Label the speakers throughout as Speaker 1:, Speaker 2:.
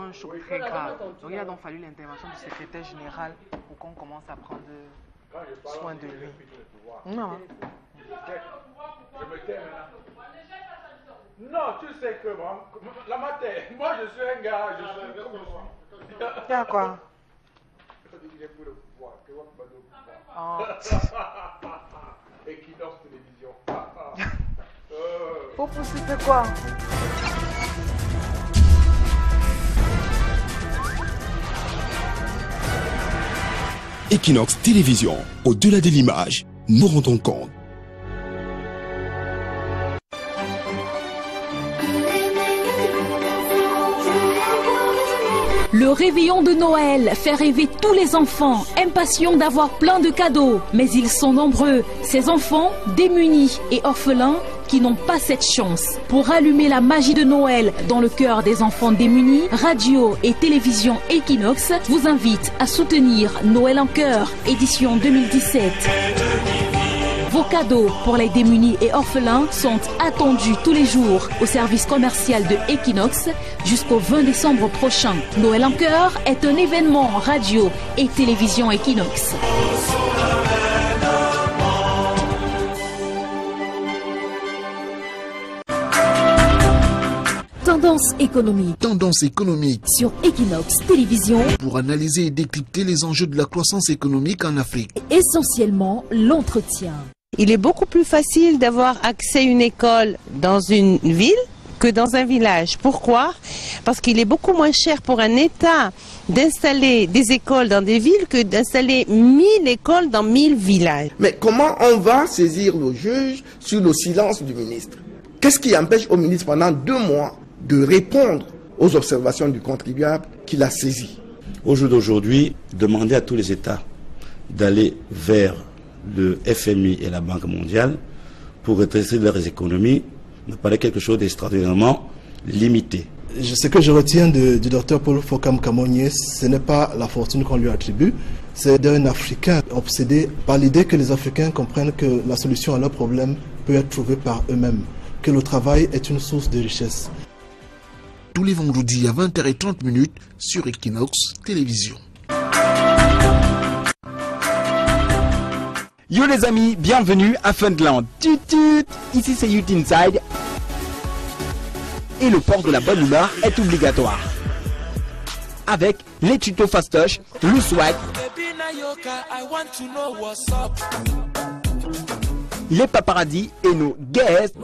Speaker 1: un choc très grave. Donc il a donc fallu l'intervention du secrétaire général pour qu'on commence à prendre soin de lui. Non.
Speaker 2: Je me tais maintenant. Non, tu sais que la matière, moi je suis un gars, je suis comme moi.
Speaker 1: Il y a quoi? Oh.
Speaker 2: Equinox Télévision.
Speaker 1: Pour pousser, c'est quoi?
Speaker 3: Equinox Télévision, au-delà de l'image, nous rendons compte.
Speaker 4: Le réveillon de Noël fait rêver tous les enfants, impatients d'avoir plein de cadeaux. Mais ils sont nombreux, ces enfants démunis et orphelins qui n'ont pas cette chance. Pour allumer la magie de Noël dans le cœur des enfants démunis, Radio et Télévision Equinox vous invite à soutenir Noël en cœur, édition 2017. Vos cadeaux pour les démunis et orphelins sont attendus tous les jours au service commercial de Equinox jusqu'au 20 décembre prochain. Noël en cœur est un événement radio et télévision Equinox. Tendance économique.
Speaker 3: Tendance économique.
Speaker 4: Sur Equinox Télévision.
Speaker 3: Pour analyser et décrypter les enjeux de la croissance économique en Afrique.
Speaker 4: Essentiellement l'entretien.
Speaker 5: Il est beaucoup plus facile d'avoir accès à une école dans une ville que dans un village. Pourquoi? Parce qu'il est beaucoup moins cher pour un État d'installer des écoles dans des villes que d'installer 1000 écoles dans 1000 villages.
Speaker 6: Mais comment on va saisir le juge sur le silence du ministre? Qu'est-ce qui empêche au ministre pendant 2 mois de répondre aux observations du contribuable qu'il a saisi?
Speaker 7: Au jour d'aujourd'hui, demander à tous les États d'aller vers le FMI et la Banque mondiale pour redresser leurs économies me paraît quelque chose d'extraordinairement limité.
Speaker 8: Ce que je retiens du docteur Paul Fokam-Kamonier, ce n'est pas la fortune qu'on lui attribue, c'est d'un Africain obsédé par l'idée que les Africains comprennent que la solution à leurs problèmes peut être trouvée par eux-mêmes, que le travail est une source de richesse.
Speaker 3: Tous les vendredis à 20h30 sur Equinox Télévision.
Speaker 9: Yo les amis, bienvenue à Fundland. Ici c'est Youth Inside. Et le port de la bonne humeur est obligatoire. Avec les tutos fastoche, le swag, les paparazzis et nos guests.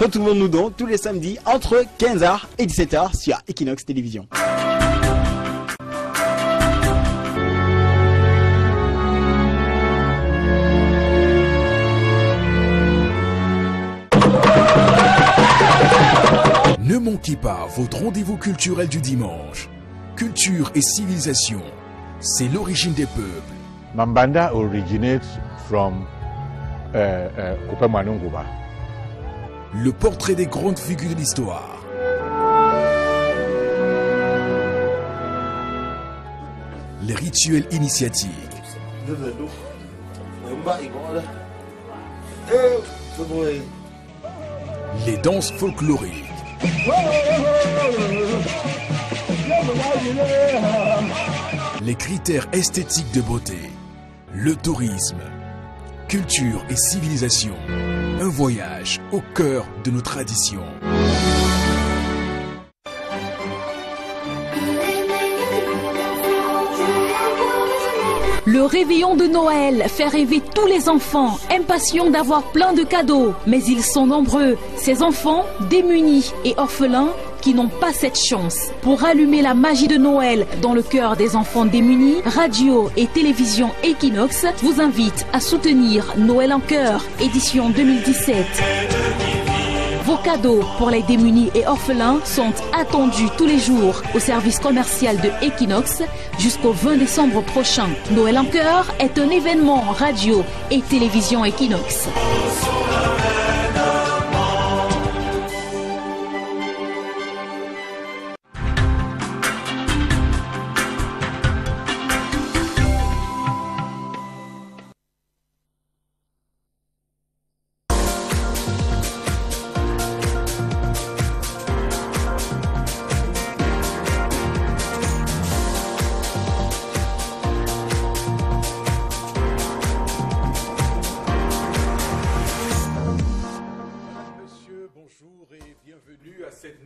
Speaker 9: Retrouvons-nous donc tous les samedis entre 15h et 17h sur Equinox Télévision.
Speaker 10: Ne manquez pas votre rendez-vous culturel du dimanche. Culture et civilisation, c'est l'origine des peuples.
Speaker 2: Mambanda originates from Kupamanunguba.
Speaker 10: Le portrait des grandes figures de l'histoire. Les rituels initiatiques. Les danses folkloriques. Les critères esthétiques de beauté. Le tourisme. Culture et civilisation. Un voyage au cœur de nos traditions.
Speaker 4: Le réveillon de Noël fait rêver tous les enfants, impatients d'avoir plein de cadeaux. Mais ils sont nombreux, ces enfants démunis et orphelins qui n'ont pas cette chance. Pour allumer la magie de Noël dans le cœur des enfants démunis, Radio et Télévision Equinox vous invite à soutenir Noël en cœur, édition 2017. Vos cadeaux pour les démunis et orphelins sont attendus tous les jours au service commercial de Equinox jusqu'au 20 décembre prochain. Noël en cœur est un événement radio et télévision Equinox.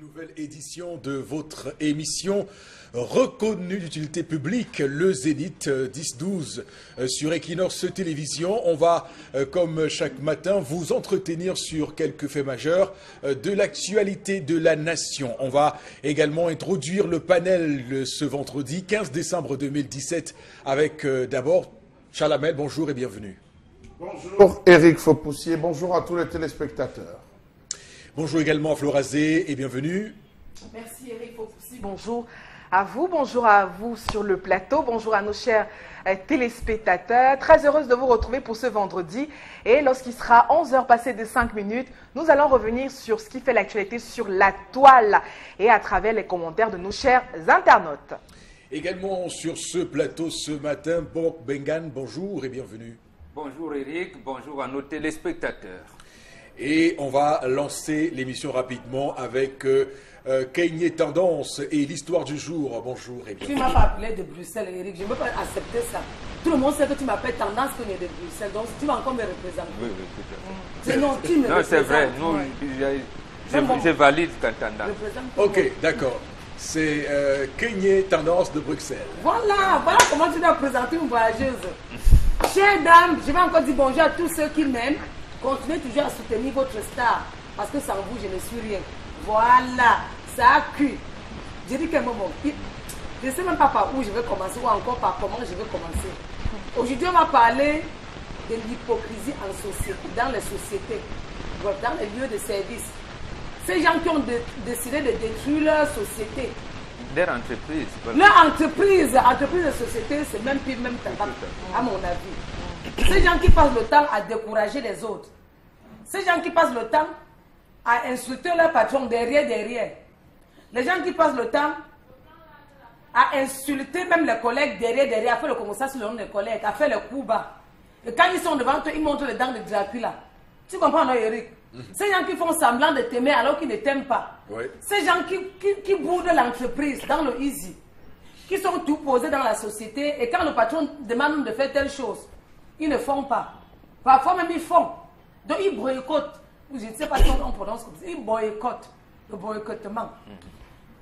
Speaker 11: Nouvelle édition de votre émission reconnue d'utilité publique, le Zénith 10-12 sur Equinox Télévision. On va, comme chaque matin, vous entretenir sur quelques faits majeurs de l'actualité de la nation. On va également introduire le panel ce vendredi 15 décembre 2017 avec d'abord Chalamel, bonjour et bienvenue.
Speaker 6: Bonjour Eric Fopoussier, bonjour à tous les téléspectateurs.
Speaker 11: Bonjour également à Florazé et bienvenue.
Speaker 1: Merci Eric Fopoussier, bonjour à vous sur le plateau, bonjour à nos chers téléspectateurs. Très heureuse de vous retrouver pour ce vendredi et lorsqu'il sera 11h passé de 5 minutes, nous allons revenir sur ce qui fait l'actualité sur la toile et à travers les commentaires de nos chers internautes.
Speaker 11: Également sur ce plateau ce matin, Bob Bengan, bonjour et bienvenue.
Speaker 12: Bonjour Eric, bonjour à nos téléspectateurs.
Speaker 11: Et on va lancer l'émission rapidement avec Keigné Tendance et l'histoire du jour. Bonjour et bienvenue.
Speaker 13: Tu m'as pas appelé de Bruxelles, Eric. Je ne peux pas accepter ça. Tout le monde sait que tu m'appelles Tendance que de Bruxelles. Donc tu vas encore me représenter.
Speaker 12: Oui, tout à fait.
Speaker 13: Non, tu me représentes.
Speaker 12: C'est vrai. Je valide ta Tendance.
Speaker 11: Ok, d'accord. C'est Keigné Tendance de Bruxelles.
Speaker 13: Voilà comment tu dois présenter une voyageuse. Chère dame, je vais encore dire bonjour à tous ceux qui m'aiment. Continuez toujours à soutenir votre star. Parce que sans vous, je ne suis rien. Voilà, ça a cuit. Je dis qu'un moment, je ne sais même pas par où je vais commencer ou encore par comment je vais commencer. Aujourd'hui, on va parler de l'hypocrisie en société, dans les sociétés, dans les lieux de service. Ces gens qui ont décidé de détruire leur société.
Speaker 12: Leur entreprise. Voilà.
Speaker 13: Leur entreprise de société, c'est même pire, même tabac, à mon avis. Ces gens qui passent le temps à décourager les autres. Ces gens qui passent le temps à insulter leur patron derrière. Les gens qui passent le temps à insulter même les collègues derrière, à faire le commensal sur le nom des collègues, à faire le coup bas. Et quand ils sont devant toi, ils montrent les dents de Dracula. Tu comprends, non, Eric? Ces gens qui font semblant de t'aimer alors qu'ils ne t'aiment pas. Oui. Ces gens qui boudent l'entreprise dans le easy. Qui sont tout posés dans la société. Et quand le patron demande de faire telle chose, ils ne font pas. Parfois même ils font. Donc ils boycottent. Je ne sais pas si on prononce comme ça. Ils boycottent. Le boycottement.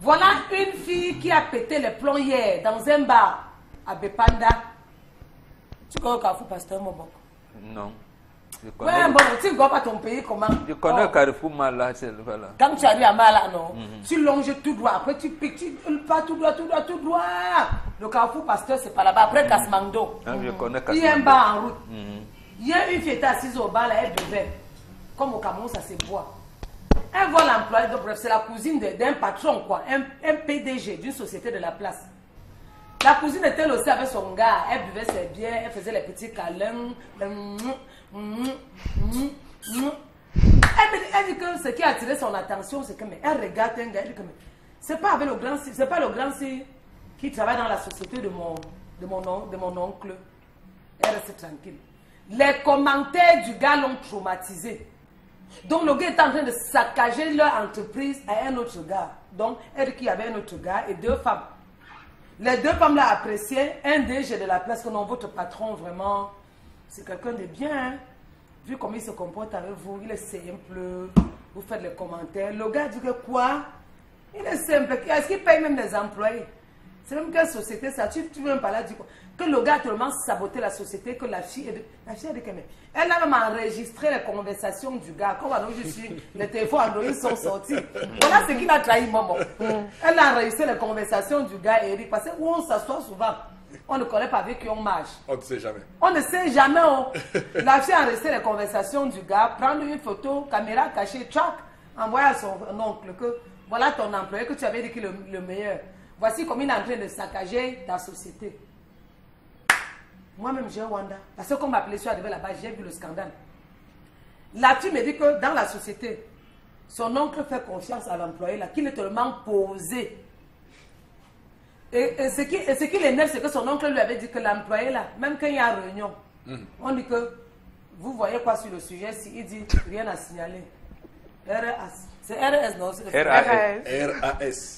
Speaker 13: Voilà une fille qui a pété les plombs hier dans un bar à Bepanda. Tu connais Carrefour, Pasteur Mobok?
Speaker 12: Non.
Speaker 13: Ouais, bon, tu ne connais pas ton pays comment?
Speaker 12: Je connais Carrefour Mala. Voilà.
Speaker 13: Quand tu arrives à Mala, non? Tu longes tout droit. Après tu piques, tu pas tout droit. Le Carrefour Pasteur, c'est pas là-bas. Après Kasmando.
Speaker 12: Je connais
Speaker 13: Kasmando. Il y a un bar en route. Il y a une fille qui était assise au bar là, elle buvait. Comme au Cameroun, ça se boit. Elle voit l'employé, bref, c'est la cousine d'un patron, quoi, un PDG d'une société de la place. La cousine était aussi avec son gars, elle buvait ses biens, elle faisait les petits câlins. Elle dit que ce qui a attiré son attention, c'est que elle regarde un gars, elle dit que c'est pas avec le grand C, c'est pas le grand C qui travaille dans la société de mon oncle. Elle reste tranquille. Les commentaires du gars l'ont traumatisé. Donc le gars est en train de saccager leur entreprise à un autre gars. Donc elle qui avait un autre gars et 2 femmes. Les 2 femmes l'ont apprécié. Un DG de la place que non, votre patron vraiment, c'est quelqu'un de bien. Hein? Vu comment il se comporte avec vous, il est simple. Vous faites les commentaires. Le gars dit que quoi? Il est simple. Est-ce qu'il paye même les employés? C'est même quelle société ça? Tu veux même parler du quoi? Que le gars a tellement saboté la société que la fille a dit que elle a même enregistré les conversations du gars. Comme je suis, les téléphones Android sont sortis. Voilà ce qu'il a trahi Momo. Elle a enregistré les conversations du gars Eric. Parce que où on s'assoit souvent, on ne connaît pas avec qui on marche.
Speaker 11: On ne sait jamais.
Speaker 13: On ne sait jamais. La fille a enregistré les conversations du gars, prendre une photo, caméra cachée, track, envoyer à son oncle que voilà ton employé que tu avais dit qu'il est le meilleur. Voici comment il est en train de saccager ta société. Moi-même, j'ai un Wanda. Parce que comme ma blessure arrivait là-bas, j'ai vu le scandale. La fille me dit que dans la société, son oncle fait confiance à l'employé là, qui est tellement posé. Et ce qui l'énerve, c'est que son oncle lui avait dit que l'employé là, même quand il y a réunion, on dit que vous voyez quoi sur le sujet, si il dit rien à signaler. C'est RAS, non?
Speaker 11: RAS.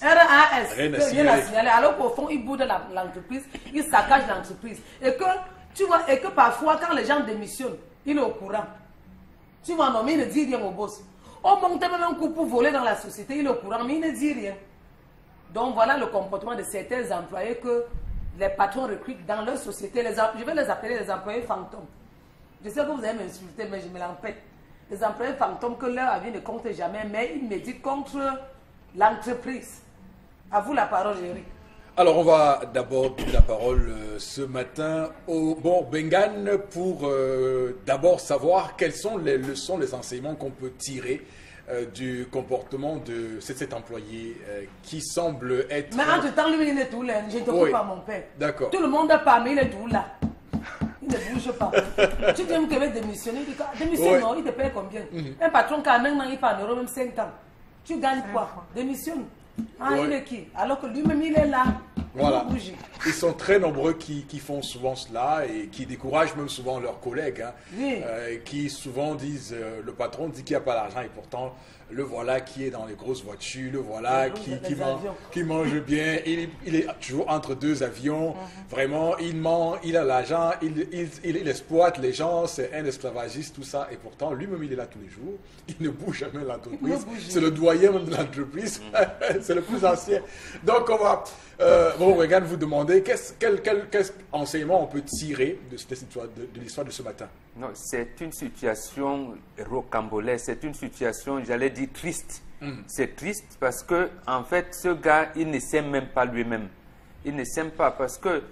Speaker 13: RAS. Rien à signaler. Alors qu'au fond, il boude l'entreprise, il saccage l'entreprise. Et que, tu vois, et que parfois, quand les gens démissionnent, il est au courant. Tu vois, non, mais il ne dit rien au boss. On monte même un coup pour voler dans la société, il est au courant, mais il ne dit rien. Donc voilà le comportement de certains employés que les patrons recrutent dans leur société. Je vais les appeler les employés fantômes. Je sais que vous allez m'insulter, mais je me l'empête. Les employés fantômes que leur avis ne compte jamais, mais ils méditent contre l'entreprise. À vous la parole, Eric.
Speaker 11: Alors, on va d'abord donner la parole ce matin au Bengan pour d'abord savoir quelles sont les leçons, les enseignements qu'on peut tirer du comportement de cet employé qui semble être...
Speaker 13: Mais entre-temps, lui, il est tout là. Je ne te coupe pas, mon père.
Speaker 11: D'accord.
Speaker 13: Tout le monde a parmi, il est tout là. Il ne bouge pas. Tu dis que tu démissionner. Démissionne, non, il te paye combien? Un patron qui a maintenant, il parle même 5 ans. Tu gagnes quoi? Démissionne. Ah, il est qui? Alors que lui-même, il est là.
Speaker 11: Voilà. Ils sont très nombreux qui font souvent cela et qui découragent même souvent leurs collègues, hein, qui souvent disent, le patron dit qu'il n'y a pas d'argent et pourtant le voilà qui est dans les grosses voitures, le voilà qui mange bien, il est toujours entre 2 avions, vraiment il a l'argent, il exploite les gens, c'est un esclavagiste, tout ça, et pourtant lui-même il est là tous les jours, il ne bouge jamais l'entreprise, c'est le doyen même de l'entreprise, c'est le plus ancien. Donc on va... regarde, vous demander quel enseignement on peut tirer de l'histoire de ce matin.
Speaker 12: Non, c'est une situation rocambolesque, c'est une situation, j'allais dire, triste. C'est triste parce que, en fait, ce gars, il ne s'aime même pas lui-même. Il ne s'aime pas parce que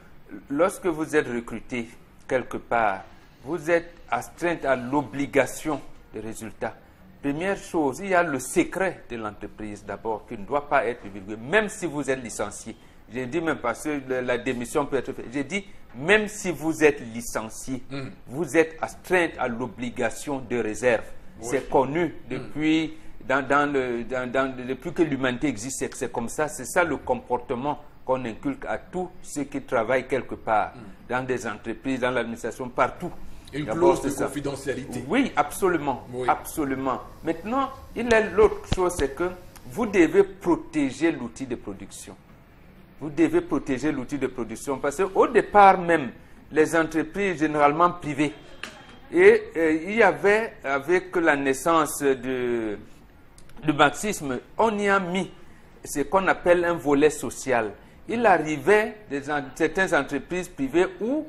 Speaker 12: lorsque vous êtes recruté quelque part, vous êtes astreint à l'obligation de résultat. Première chose, il y a le secret de l'entreprise d'abord qui ne doit pas être divulgué, même si vous êtes licencié. J'ai dit même parce que la démission peut être faite. J'ai dit, même si vous êtes licencié, vous êtes astreint à l'obligation de réserve. Oui. C'est connu depuis, depuis que l'humanité existe, c'est comme ça. C'est ça le comportement qu'on inculque à tous ceux qui travaillent quelque part, dans des entreprises, dans l'administration, partout.
Speaker 11: Une clause de confidentialité.
Speaker 12: Oui, absolument. Oui. Absolument. Maintenant, l'autre chose, c'est que vous devez protéger l'outil de production. Vous devez protéger l'outil de production parce qu'au départ même, les entreprises généralement privées, et il y avait, avec la naissance du marxisme, on y a mis ce qu'on appelle un volet social. Il arrivait certaines entreprises privées où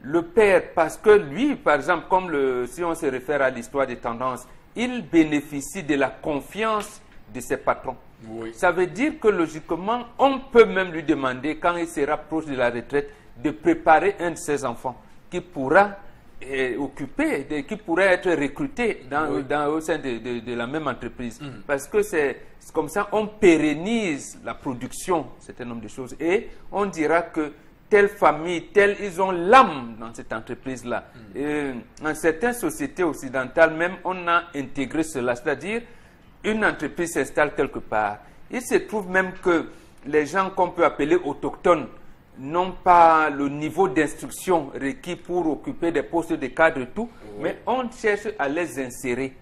Speaker 12: le père, parce que lui, par exemple, si on se réfère à l'histoire des tendances, il bénéficie de la confiance de ses patrons. Oui. Ça veut dire que logiquement, on peut même lui demander, quand il sera proche de la retraite, de préparer un de ses enfants qui pourra qui pourrait être recruté au sein de la même entreprise. Parce que c'est comme ça, on pérennise la production, un certain nombre de choses, et on dira que telle famille, ils ont l'âme dans cette entreprise-là. Dans certaines sociétés occidentales même, on a intégré cela, c'est-à-dire une entreprise s'installe quelque part. Il se trouve même que les gens qu'on peut appeler autochtones n'ont pas le niveau d'instruction requis pour occuper des postes de cadre et tout, mais on cherche à les insérer.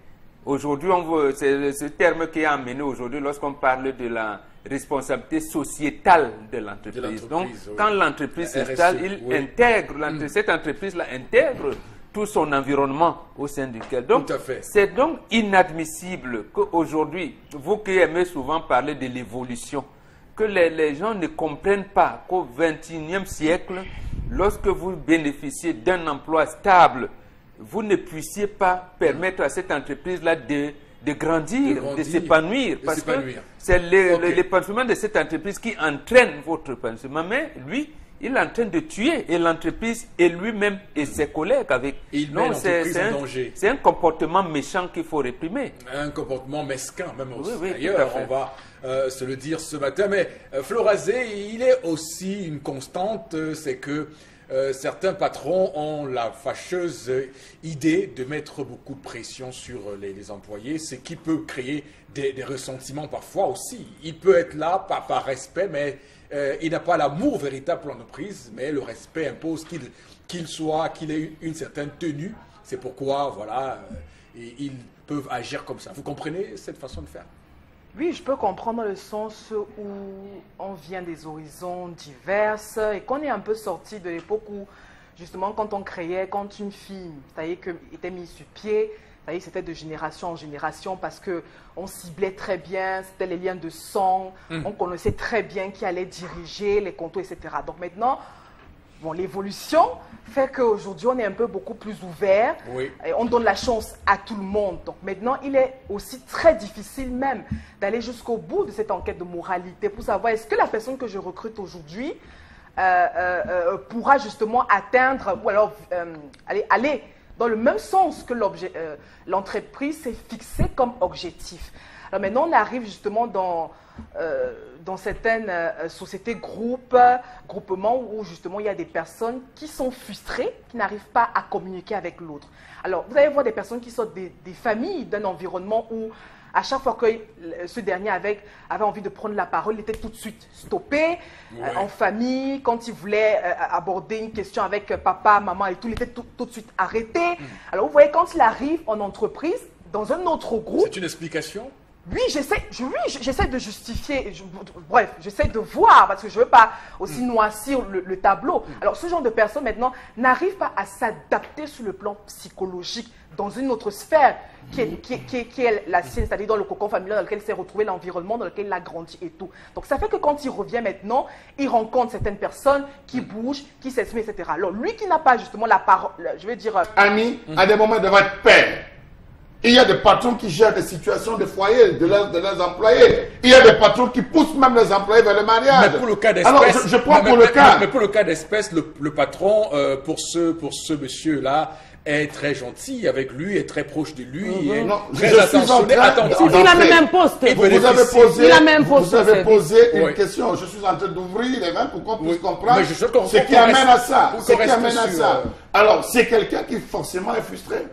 Speaker 12: Aujourd'hui, c'est ce terme qui est amené aujourd'hui lorsqu'on parle de la responsabilité sociétale de l'entreprise. Donc, quand l'entreprise s'installe, cette entreprise-là intègre tout son environnement au sein duquel. Donc, c'est donc inadmissible qu'aujourd'hui, vous qui aimez souvent parler de l'évolution, que les gens ne comprennent pas qu'au XXIe siècle, lorsque vous bénéficiez d'un emploi stable, vous ne puissiez pas permettre à cette entreprise-là de grandir, de s'épanouir. Parce que c'est l'épanouissement de cette entreprise qui entraîne votre épanouissement. Mais lui, il est en train de tuer et l'entreprise et lui-même et ses collègues avec.
Speaker 11: Non,
Speaker 12: c'est un comportement méchant qu'il faut réprimer.
Speaker 11: Un comportement mesquin même aussi. Oui, d'ailleurs, on va se le dire ce matin. Mais Florazé, il est aussi une constante, c'est que certains patrons ont la fâcheuse idée de mettre beaucoup de pression sur les employés, ce qui peut créer des ressentiments parfois aussi. Il peut être là par respect, mais il n'a pas l'amour véritable pour l'entreprise, mais le respect impose qu'il ait une certaine tenue. C'est pourquoi, voilà, ils peuvent agir comme ça. Vous comprenez cette façon de faire?
Speaker 1: Oui, je peux comprendre le sens où on vient des horizons divers et qu'on est un peu sorti de l'époque où, justement, quand on créait, quand une fille, c'est-à-dire était mise sur pied, c'était de génération en génération parce qu'on ciblait très bien, c'était les liens de sang, on connaissait très bien qui allait diriger les contos, etc. Donc maintenant, bon, l'évolution fait qu'aujourd'hui, on est un peu beaucoup plus ouvert. Oui. Et on donne la chance à tout le monde. Donc maintenant, il est aussi très difficile même d'aller jusqu'au bout de cette enquête de moralité pour savoir est-ce que la personne que je recrute aujourd'hui pourra justement atteindre ou alors aller dans le même sens que l'entreprise s'est fixée comme objectif. Alors maintenant, on arrive justement dans certaines sociétés, groupements où justement il y a des personnes qui sont frustrées, qui n'arrivent pas à communiquer avec l'autre. Alors, vous allez voir des personnes qui sortent des familles, d'un environnement où à chaque fois que ce dernier avait envie de prendre la parole, il était tout de suite stoppé. En famille, quand il voulait aborder une question avec papa, maman et tout, il était tout de suite arrêté. Alors, vous voyez, quand il arrive en entreprise, dans un autre groupe...
Speaker 11: C'est une explication?
Speaker 1: Oui, j'essaie de justifier, bref, j'essaie de voir, parce que je ne veux pas aussi noircir le tableau. Alors, ce genre de personnes, maintenant, n'arrivent pas à s'adapter sur le plan psychologique dans une autre sphère qui est la sienne, c'est-à-dire dans le cocon familial dans lequel il s'est retrouvé, l'environnement dans lequel il a grandi et tout. Donc, ça fait que quand il revient maintenant, il rencontre certaines personnes qui bougent, qui s'expriment, etc. Alors, lui qui n'a pas justement la parole, je vais dire...
Speaker 14: Ami, à des moments devant être père. Il y a des patrons qui gèrent des situations de foyer de leurs employés. Il y a des patrons qui poussent même les employés vers le mariage.
Speaker 11: Mais pour le cas d'espèce,
Speaker 14: alors je prends pour le cas.
Speaker 11: Mais pour le cas d'espèce, le patron pour ce monsieur-là est très gentil avec lui, est très proche de lui, est très attentionné, attentif.
Speaker 13: Il a même un poste.
Speaker 14: Vous avez posé une question. Je suis en train d'ouvrir les mains pour qu'on puisse comprendre ce qui amène à ça. Alors, c'est quelqu'un qui forcément est frustré.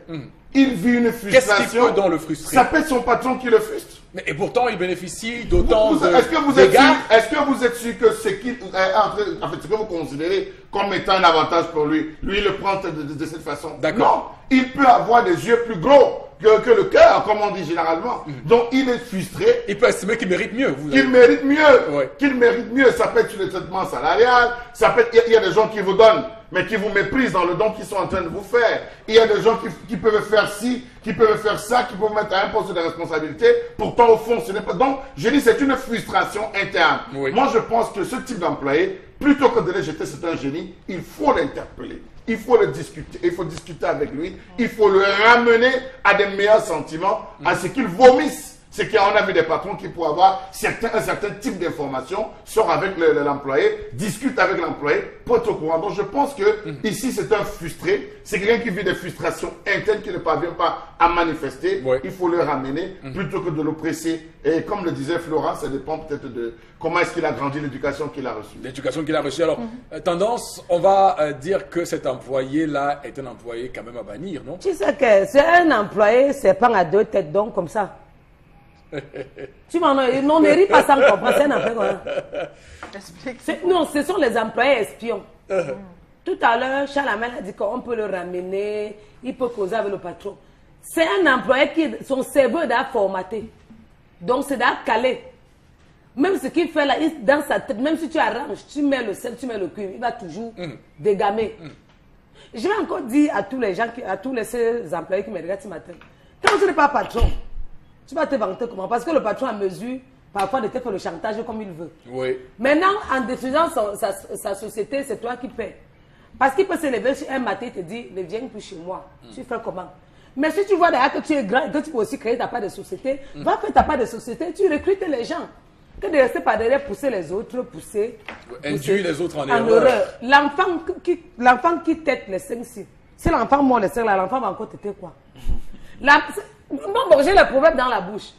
Speaker 14: Il vit une frustration.
Speaker 11: Qu'est-ce qui peut dans le frustrer?
Speaker 14: Ça peut être son patron qui le frustre.
Speaker 11: Et pourtant, il bénéficie d'autant de
Speaker 14: Est-ce que vous êtes sûr que ce que vous considérez comme étant un avantage pour lui, lui, il le prend de cette façon? Non, il peut avoir des yeux plus gros que le cœur, comme on dit généralement. Donc, il est frustré.
Speaker 11: Il peut estimer qu'il mérite mieux.
Speaker 14: Qu'il mérite mieux. Qu'il mérite mieux. Ça peut être sur le traitement salarial. Ça peut être, il y a des gens qui vous donnent, mais qui vous méprisent dans le don qu'ils sont en train de vous faire. Il y a des gens qui peuvent faire ci, qui peuvent faire ça, qui peuvent mettre à un poste de responsabilité. Pourtant, au fond, ce n'est pas... Donc, je dis, c'est une frustration interne. Moi, je pense que ce type d'employé, plutôt que de le jeter, c'est un génie, il faut l'interpeller. Il faut le discuter, il faut discuter avec lui, il faut le ramener à des meilleurs sentiments, à ce qu'il vomisse. C'est qu'on a vu des patrons qui, pour avoir un certain type d'informations, sortent avec l'employé, discutent avec l'employé, pour être au courant. Donc je pense que ici c'est un frustré, c'est quelqu'un qui vit des frustrations internes, qui ne parvient pas à manifester. Il faut le ramener plutôt que de l'oppresser. Et comme le disait Florent, ça dépend peut-être de comment est-ce qu'il a grandi, l'éducation qu'il a reçue.
Speaker 11: L'éducation qu'il a reçue. Alors, tendance, on va dire que cet employé-là est un employé quand même à bannir, non?
Speaker 13: Tu sais que c'est un employé, c'est pas à deux têtes, donc comme ça. Tu m'en non, ne ris pas sans comprendre, c'est un employé. Non, ce sont les employés espions. Tout à l'heure, Chalamel a dit qu'on peut le ramener, il peut causer avec le patron. C'est un employé qui, son cerveau est formaté. Donc c'est calé. Même ce qu'il fait là, dans sa tête, même si tu arranges, tu mets le sel, tu mets le cuivre, il va toujours dégamer. Je vais encore dire à tous les gens, à tous ces employés qui me regardent ce matin, quand tu n'es pas patron, tu vas te vanter comment? Parce que le patron a mesure parfois de te faire le chantage comme il veut. Oui. Maintenant, en défaisant sa société, c'est toi qui paies. Parce qu'il peut se lever un matin et te dire, ne viens plus chez moi. Tu fais comment? Mais si tu vois derrière que tu es grand et que tu peux aussi créer ta part de société, va faire ta part de société, tu recrutes les gens. Que de rester par derrière, pousser les autres,
Speaker 11: induire les autres en erreur.
Speaker 13: L'enfant qui tête les 5-6. Si l'enfant mord les 5 là, l'enfant va encore têter quoi? Bon, j'ai le problème dans la bouche.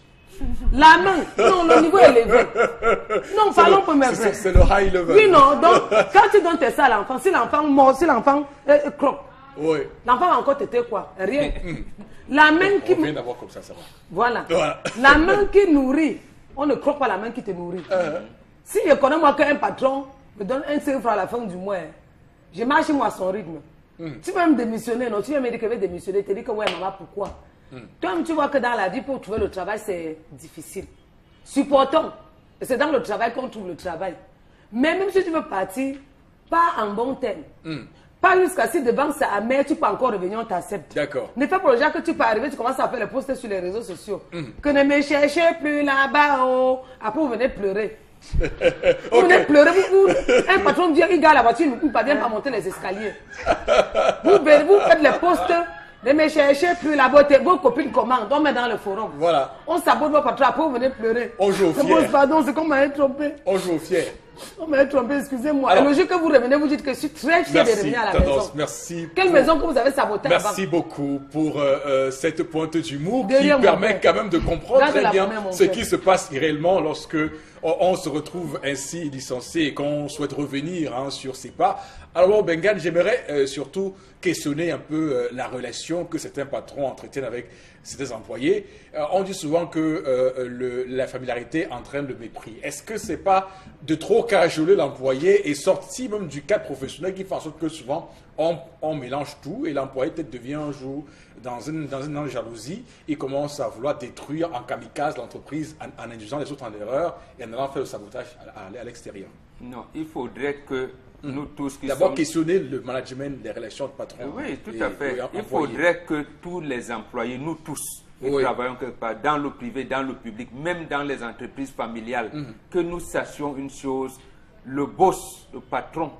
Speaker 13: La main, non, le niveau est élevé. Non, parlons pour mes frères.
Speaker 11: C'est le high level.
Speaker 13: Oui, non, donc quand tu donnes ça à l'enfant, si l'enfant mord, si l'enfant croque, l'enfant va encore têter quoi? Rien. La main qui...
Speaker 11: On vient d'avoir comme ça va.
Speaker 13: Voilà. La main qui nourrit, on ne croque pas la main qui te nourrit. Si je connais moi qu'un patron me donne un 5 francs à la fin du mois, je marche moi à son rythme. Tu vas me démissionner, non? Tu vas me dire que je vais démissionner, tu te dis que ouais, maman, pourquoi? Toi-même, tu vois que dans la vie, pour trouver le travail, c'est difficile. Supportons. C'est dans le travail qu'on trouve le travail. Mais même si tu veux partir, pas en bon terme. Pas Pas jusqu'à si de banque c'est amer, tu peux encore revenir, on t'accepte.
Speaker 11: D'accord.
Speaker 13: Ne fais pas le genre que tu peux arriver, tu commences à faire les posts sur les réseaux sociaux. Que ne me cherchez plus là-bas, oh. Après vous venez pleurer. Vous venez pleurer, un patron dit, il garde la voiture, il ne parvient pas à monter les escaliers. Vous faites les posts. Ne me cherchez plus là-bas, vos copines commandent, on met dans le forum.
Speaker 11: Voilà.
Speaker 13: On sabote vos patrons, après vous venez pleurer.
Speaker 11: On joue au fier.
Speaker 13: Pardon, c'est qu'on m'a trompé.
Speaker 11: On joue au fier.
Speaker 13: On m'a trompé, excusez-moi. Et le jour que vous revenez, vous dites que je suis très fier de revenir à la maison.
Speaker 11: Merci.
Speaker 13: Quelle maison que vous avez sabotée avant?
Speaker 11: Merci beaucoup pour cette pointe d'humour qui permet quand même de comprendre très bien ce qui se passe réellement lorsque on se retrouve ainsi licencié et qu'on souhaite revenir sur ses pas. Alors Bengan, j'aimerais surtout questionner un peu la relation que certains patrons entretiennent avec certains employés. On dit souvent que la familiarité entraîne le mépris. Est-ce que c'est pas de trop cajoler l'employé et sortir même du cadre professionnel qui fait en sorte que souvent on mélange tout et l'employé peut-être devient un jour dans une jalousie, il commence à vouloir détruire en kamikaze l'entreprise en induisant les autres en erreur et en allant faire le sabotage à l'extérieur?
Speaker 12: Non, il faudrait que nous tous qui
Speaker 11: d'abord questionner le management des relations de patron.
Speaker 12: Oui, tout à fait. Il faudrait que tous les employés, nous tous, qui travaillons quelque part, dans le privé, dans le public, même dans les entreprises familiales, que nous sachions une chose, le boss, le patron,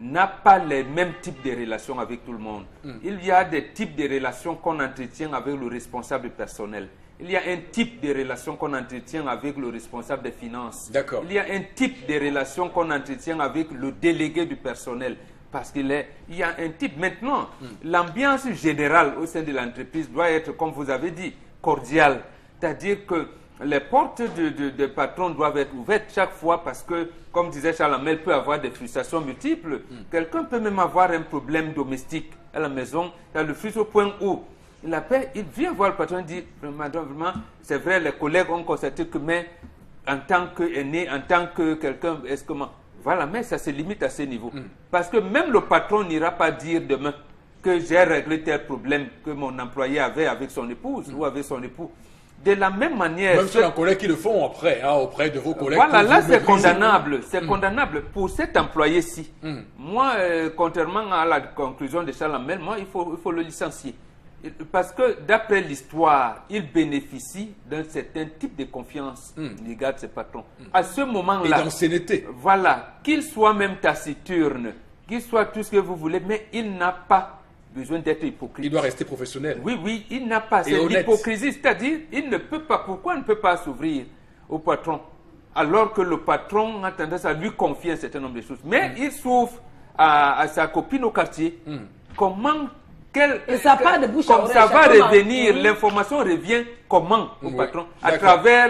Speaker 12: n'a pas les mêmes types de relations avec tout le monde. Il y a des types de relations qu'on entretient avec le responsable personnel. Il y a un type de relation qu'on entretient avec le responsable des finances.
Speaker 11: D'accord.
Speaker 12: Il y a un type de relation qu'on entretient avec le délégué du personnel. Parce qu'il y a un type. Maintenant, l'ambiance générale au sein de l'entreprise doit être, comme vous avez dit, cordiale. C'est-à-dire que les portes de patrons doivent être ouvertes chaque fois parce que, comme disait Charles Hamel, peut avoir des frustrations multiples. Quelqu'un peut même avoir un problème domestique à la maison. Il le frustre au point où il vient voir le patron et dit, vraiment, c'est vrai, les collègues ont constaté que, mais en tant qu'aîné, en tant que quelqu'un, est-ce que voilà, mais ça se limite à ce niveau. Parce que même le patron n'ira pas dire demain que j'ai réglé tel problème que mon employé avait avec son épouse ou avec son époux. De la même manière...
Speaker 11: Même sur les collègues qui le font après, auprès de vos collègues.
Speaker 12: Voilà, là c'est condamnable. C'est condamnable pour cet employé-ci. Moi, contrairement à la conclusion de Charles Hamel, moi, il faut le licencier. Parce que d'après l'histoire, il bénéficie d'un certain type de confiance égard de ses patrons. À ce moment-là,
Speaker 11: et d'ancienneté.
Speaker 12: Voilà, qu'il soit même taciturne, qu'il soit tout ce que vous voulez, mais il n'a pas besoin d'être hypocrite.
Speaker 11: Il doit rester professionnel.
Speaker 12: Oui, oui, il n'a pas. C'est l'hypocrisie, c'est-à-dire, il ne peut pas. Pourquoi il ne peut pas s'ouvrir au patron alors que le patron a tendance à lui confier un certain nombre de choses? Mais il s'ouvre à sa copine au quartier. Comment
Speaker 13: et ça part de bouche à oreille,
Speaker 12: ça va revenir, l'information revient comment au patron? À travers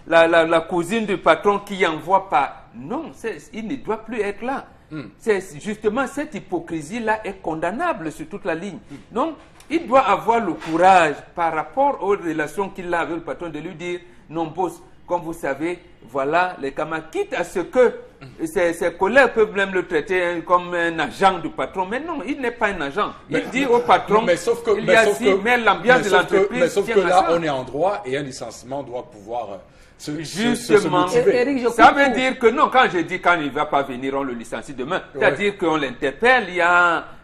Speaker 12: la cousine du patron qui envoie pas. Non, il ne doit plus être là. C'est justement cette hypocrisie-là est condamnable sur toute la ligne. Donc, il doit avoir le courage par rapport aux relations qu'il a avec le patron de lui dire, non boss, comme vous savez, voilà les camarades, quitte à ce que ses collègues peuvent même le traiter comme un agent du patron. Mais non, il n'est pas un agent. Il dit au patron, mais l'ambiance de l'entreprise...
Speaker 11: Mais sauf que là, on est en droit et un licenciement doit pouvoir
Speaker 12: justement, ça veut dire que non, quand je dis quand il ne va pas venir, on le licencie demain. C'est-à-dire qu'on l'interpelle,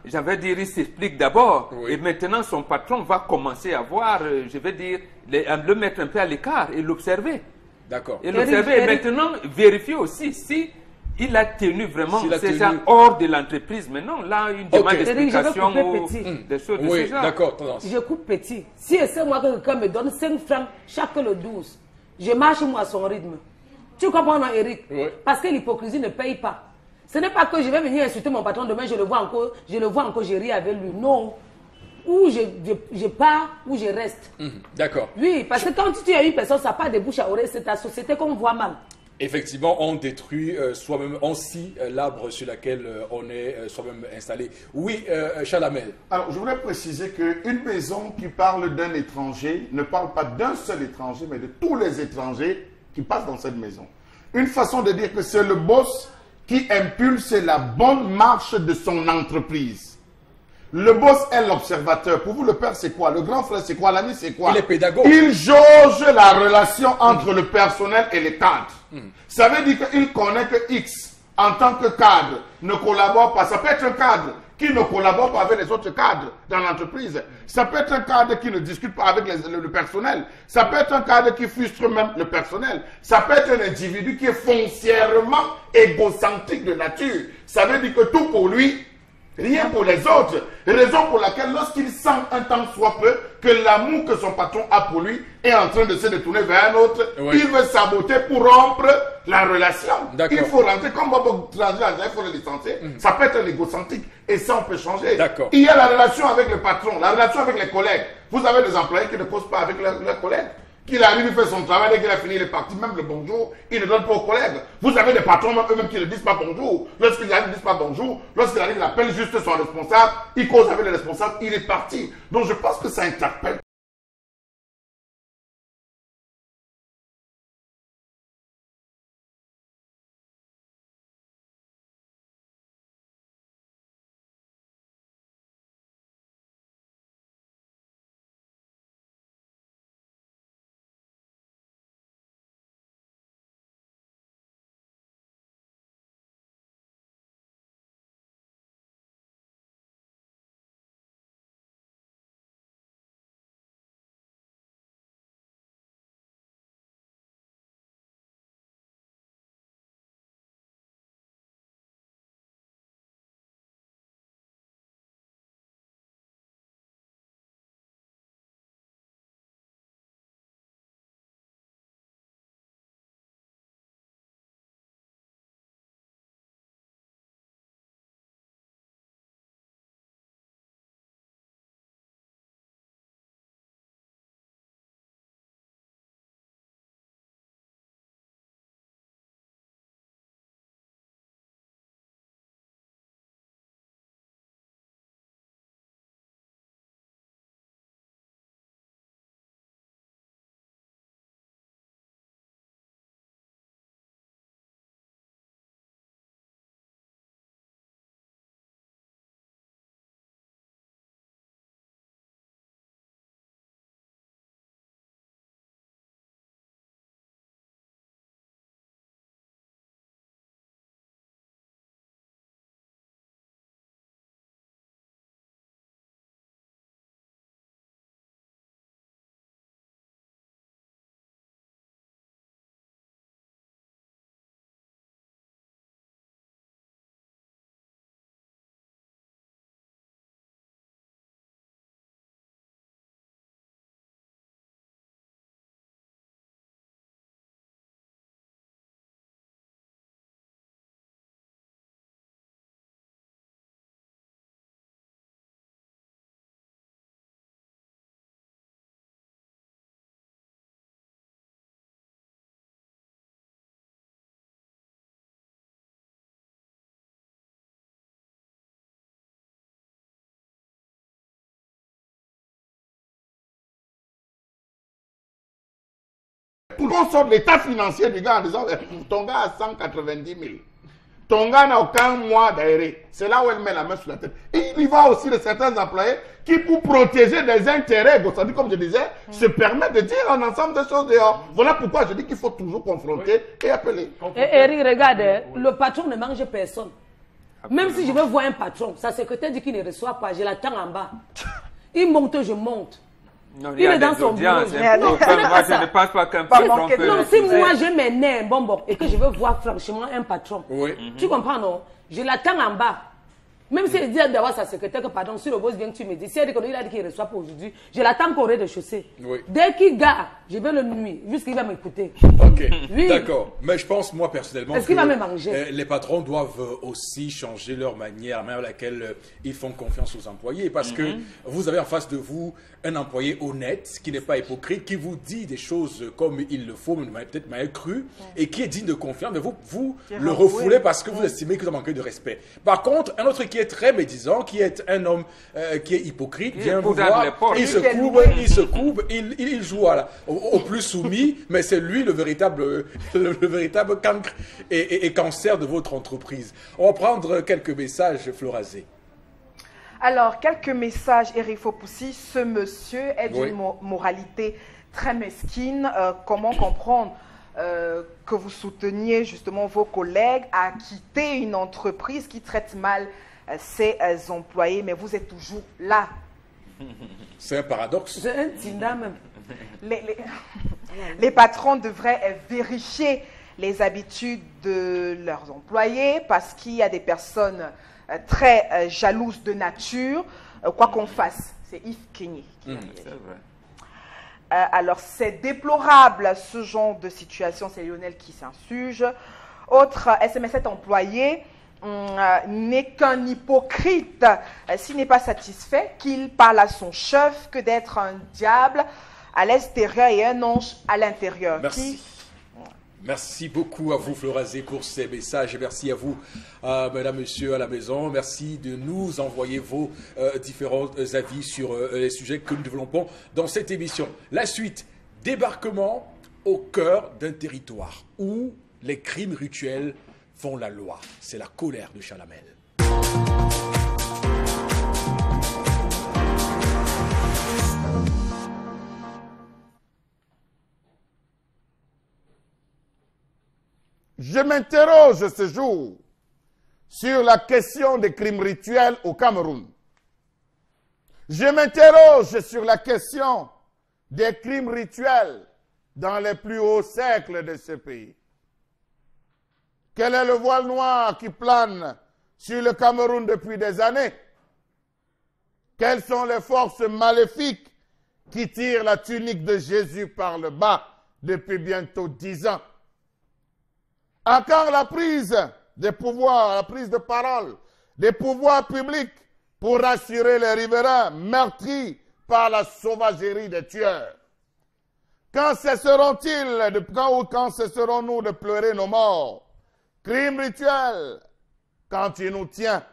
Speaker 12: j'avais dire, il s'explique d'abord. Et maintenant, son patron va commencer à voir, je vais dire, le mettre un peu à l'écart et l'observer.
Speaker 11: D'accord.
Speaker 12: Et l'observer. Et maintenant, vérifier aussi si il a tenu vraiment ces gens hors de l'entreprise. Mais non, là, une demande d'explication des choses de ce genre.
Speaker 11: D'accord,
Speaker 13: je coupe petit. Si c'est moi que quelqu'un me donne 5 francs chaque le 12, je marche moi à son rythme. Tu comprends, non, Eric? Parce que l'hypocrisie ne paye pas. Ce n'est pas que je vais venir insulter mon patron demain, je le vois encore, je ris avec lui. Non. Ou je pars, ou je reste.
Speaker 11: D'accord.
Speaker 13: Oui, parce que quand tu as une personne, ça part de bouche à oreille, c'est ta société qu'on voit mal.
Speaker 11: Effectivement, on détruit soi-même, on scie l'arbre sur lequel on est soi-même installé. Oui, Charles Hamel.
Speaker 14: Alors, je voudrais préciser qu'une maison qui parle d'un étranger ne parle pas d'un seul étranger, mais de tous les étrangers qui passent dans cette maison. Une façon de dire que c'est le boss qui impulse la bonne marche de son entreprise. Le boss est l'observateur. Pour vous, le père, c'est quoi? Le grand frère, c'est quoi? L'ami, c'est quoi?
Speaker 11: Il est pédagogue.
Speaker 14: Il jauge la relation entre le personnel et les cadres. Ça veut dire qu'il connaît que X, en tant que cadre, ne collabore pas. Ça peut être un cadre qui ne collabore pas avec les autres cadres dans l'entreprise. Ça peut être un cadre qui ne discute pas avec le personnel. Ça peut être un cadre qui frustre même le personnel. Ça peut être un individu qui est foncièrement égocentrique de nature. Ça veut dire que tout pour lui, rien pour les autres. Raison pour laquelle lorsqu'il sent un temps soit peu que l'amour que son patron a pour lui est en train de se détourner vers un autre, il veut saboter pour rompre la relation. Il faut rentrer, comme Bobo Transla, il faut le licencier. Ça peut être l'égocentrique et ça on peut changer. Il y a la relation avec le patron, la relation avec les collègues. Vous avez des employés qui ne causent pas avec leurs collègues. Qu'il arrive, il fait son travail, dès qu'il a fini, il est parti, même le bonjour, il ne donne pas aux collègues. Vous avez des patrons eux-mêmes qui ne disent pas bonjour. Lorsqu'ils arrivent, ils ne disent pas bonjour. Lorsqu'il arrive, il appelle juste son responsable, il cause avec le responsable, il est parti. Donc je pense que ça interpelle. On sort l'état financier du gars en disant ton gars a 190 000. Ton gars n'a aucun mois d'arrêt. C'est là où elle met la main sur la tête. Et il y va aussi de certains employés qui, pour protéger des intérêts, comme je disais, se permettent de dire un ensemble de choses dehors. Voilà pourquoi je dis qu'il faut toujours confronter et appeler.
Speaker 13: Et Eric, regarde, le patron ne mange personne. Même si je veux voir un patron, sa secrétaire dit qu'il ne reçoit pas, je l'attends en bas. Il monte, je monte.
Speaker 12: Non,
Speaker 13: il est dans son bureau.
Speaker 12: Non, moi, je ne pense pas qu'un patron peut...
Speaker 13: Non, si moi je mets un bonbon et que je veux voir franchement un patron, tu comprends, non? Je l'attends en bas. Même s'il dit d'avoir sa secrétaire que, pardon, si le boss vient, tu me dis, si il a dit qu'il ne reçoit pas aujourd'hui, je l'attends qu'au rez-de-chaussée. Dès qu'il gare, je vais le nuire, jusqu'il va m'écouter.
Speaker 11: Ok, d'accord. Mais je pense, moi, personnellement,
Speaker 13: est-ce qu'il va me manger?
Speaker 11: Les patrons doivent aussi changer leur manière, la manière à laquelle ils font confiance aux employés. Parce que vous avez en face de vous un employé honnête, qui n'est pas hypocrite, qui vous dit des choses comme il le faut, peut-être mal cru, et qui est digne de confiance. Mais vous le refoulez parce que vous estimez que vous manquez de respect. Par contre, un autre qui est très médisant, qui est un homme qui est hypocrite, vient vous voir, il se courbe, il joue au plus soumis, mais c'est lui le véritable cancre et cancer de votre entreprise. On va prendre quelques messages, Florazé.
Speaker 1: Alors, quelques messages, Eric Fopoussi. Ce monsieur est d'une moralité très mesquine. Comment comprendre que vous souteniez justement vos collègues à quitter une entreprise qui traite mal ses employés, mais vous êtes toujours là.
Speaker 11: C'est un paradoxe.
Speaker 13: C'est un tinda même.
Speaker 1: Les patrons devraient vérifier les habitudes de leurs employés parce qu'il y a des personnes très jalouses de nature, quoi qu'on fasse. C'est Yves Kenyé qui l'a dit.
Speaker 12: C'est vrai.
Speaker 1: Alors, c'est déplorable ce genre de situation, c'est Lionel qui s'insurge. Autre SMS7 employé n'est qu'un hypocrite s'il n'est pas satisfait qu'il parle à son chef que d'être un diable à l'extérieur et un ange à l'intérieur.
Speaker 11: Merci. Merci beaucoup à vous, Florazé, pour ces messages. Et merci à vous, mesdames, messieurs, à la maison. Merci de nous envoyer vos différents avis sur les sujets que nous développons dans cette émission. La suite, débarquement au cœur d'un territoire où les crimes rituels font la loi. C'est la colère de Chalamel.
Speaker 14: Je m'interroge ce jour sur la question des crimes rituels au Cameroun. Je m'interroge sur la question des crimes rituels dans les plus hauts cercles de ce pays. Quel est le voile noir qui plane sur le Cameroun depuis des années? Quelles sont les forces maléfiques qui tirent la tunique de Jésus par le bas depuis bientôt 10 ans? À quand la prise des pouvoirs, la prise de parole des pouvoirs publics pour rassurer les riverains meurtris par la sauvagerie des tueurs? Quand cesseront-ils, quand cesserons-nous de pleurer nos morts? Crime rituel, quand il nous tient.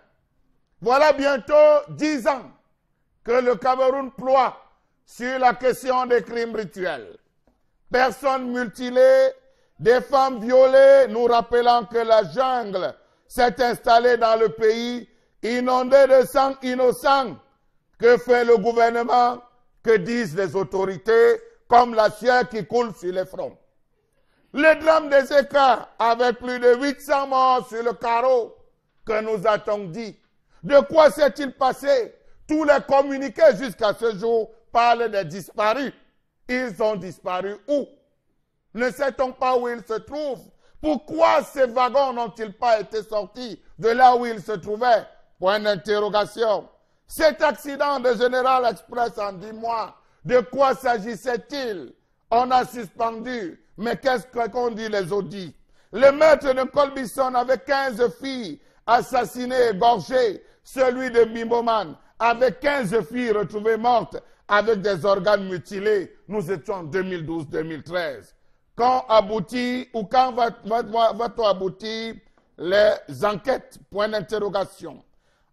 Speaker 14: Voilà bientôt 10 ans que le Cameroun ploie sur la question des crimes rituels. Personnes mutilées, des femmes violées, nous rappelant que la jungle s'est installée dans le pays, inondée de sang innocent. Que fait le gouvernement? Que disent les autorités? Comme la sueur qui coule sur les fronts. Le drame des écarts, avec plus de 800 morts sur le carreau, que nous a-t-on dit? De quoi s'est-il passé? Tous les communiqués jusqu'à ce jour parlent des disparus. Ils ont disparu où? Ne sait-on pas où ils se trouvent? Pourquoi ces wagons n'ont-ils pas été sortis de là où ils se trouvaient? Point d'interrogation. Cet accident de General Express en 10 mois, de quoi s'agissait-il? On a suspendu, mais qu'est-ce qu'on dit les audits? Le meurtre de Colbison avec 15 filles assassinées et égorgées, celui de Bimboman avec 15 filles retrouvées mortes avec des organes mutilés. Nous étions en 2012-2013. Quand aboutit ou quand va-t-on aboutir les enquêtes? Point d'interrogation.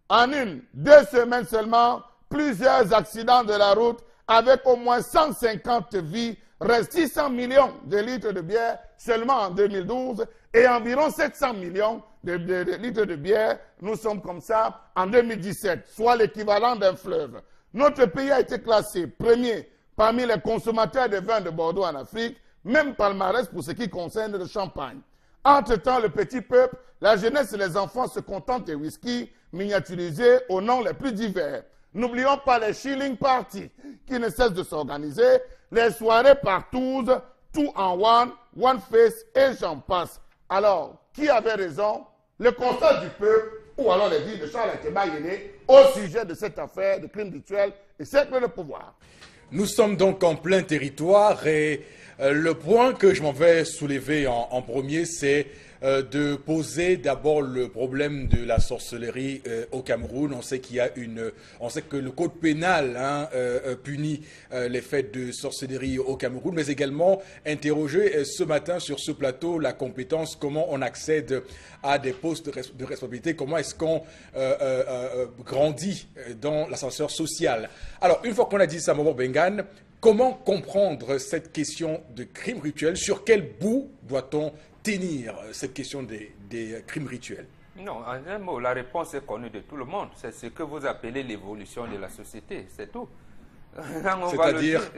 Speaker 14: En 2 semaines seulement, plusieurs accidents de la route avec au moins 150 vies, reste 600 millions de litres de bière seulement en 2012 et environ 700 millions de litres de bière, nous sommes comme ça en 2017, soit l'équivalent d'un fleuve. Notre pays a été classé premier parmi les consommateurs de vin de Bordeaux en Afrique, même palmarès pour ce qui concerne le champagne. Entre-temps, le petit peuple, la jeunesse et les enfants se contentent des whisky miniaturisés aux noms les plus divers. N'oublions pas les shilling parties qui ne cessent de s'organiser, les soirées partout, tout en one face et j'en passe. Alors, qui avait raison? Le constat du peuple ou alors les dires de Charles Akeba-Yéné au sujet de cette affaire de crime rituel et cercle de pouvoir?
Speaker 11: Nous sommes donc en plein territoire et le point que je m'en vais soulever en premier, c'est de poser d'abord le problème de la sorcellerie au Cameroun. On sait qu'il y a on sait que le code pénal punit les faits de sorcellerie au Cameroun, mais également interroger ce matin sur ce plateau la compétence, comment on accède à des postes de responsabilité, comment est-ce qu'on grandit dans l'ascenseur social. Alors, une fois qu'on a dit ça, Momo Bengan, comment comprendre cette question de crime rituel? Sur quel bout doit-on tenir cette question des crimes rituels?
Speaker 12: Non, en un mot, la réponse est connue de tout le monde. C'est ce que vous appelez l'évolution de la société, c'est tout.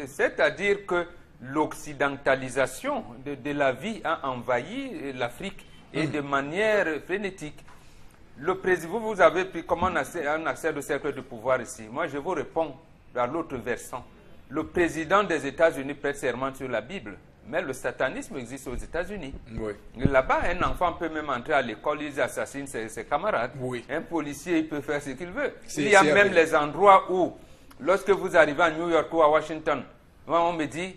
Speaker 12: C'est-à-dire que l'occidentalisation de la vie a envahi l'Afrique et de manière frénétique. le président, vous avez pris comment on accède au cercle de pouvoir ici? Moi, je vous réponds à l'autre versant. Le président des États-Unis prête serment sur la Bible. Mais le satanisme existe aux États-Unis.
Speaker 11: Oui.
Speaker 12: Là-bas, un enfant peut même entrer à l'école, il assassine ses camarades.
Speaker 11: Oui.
Speaker 12: Un policier, il peut faire ce qu'il veut. Il y a même les endroits où, lorsque vous arrivez à New York ou à Washington, on me dit,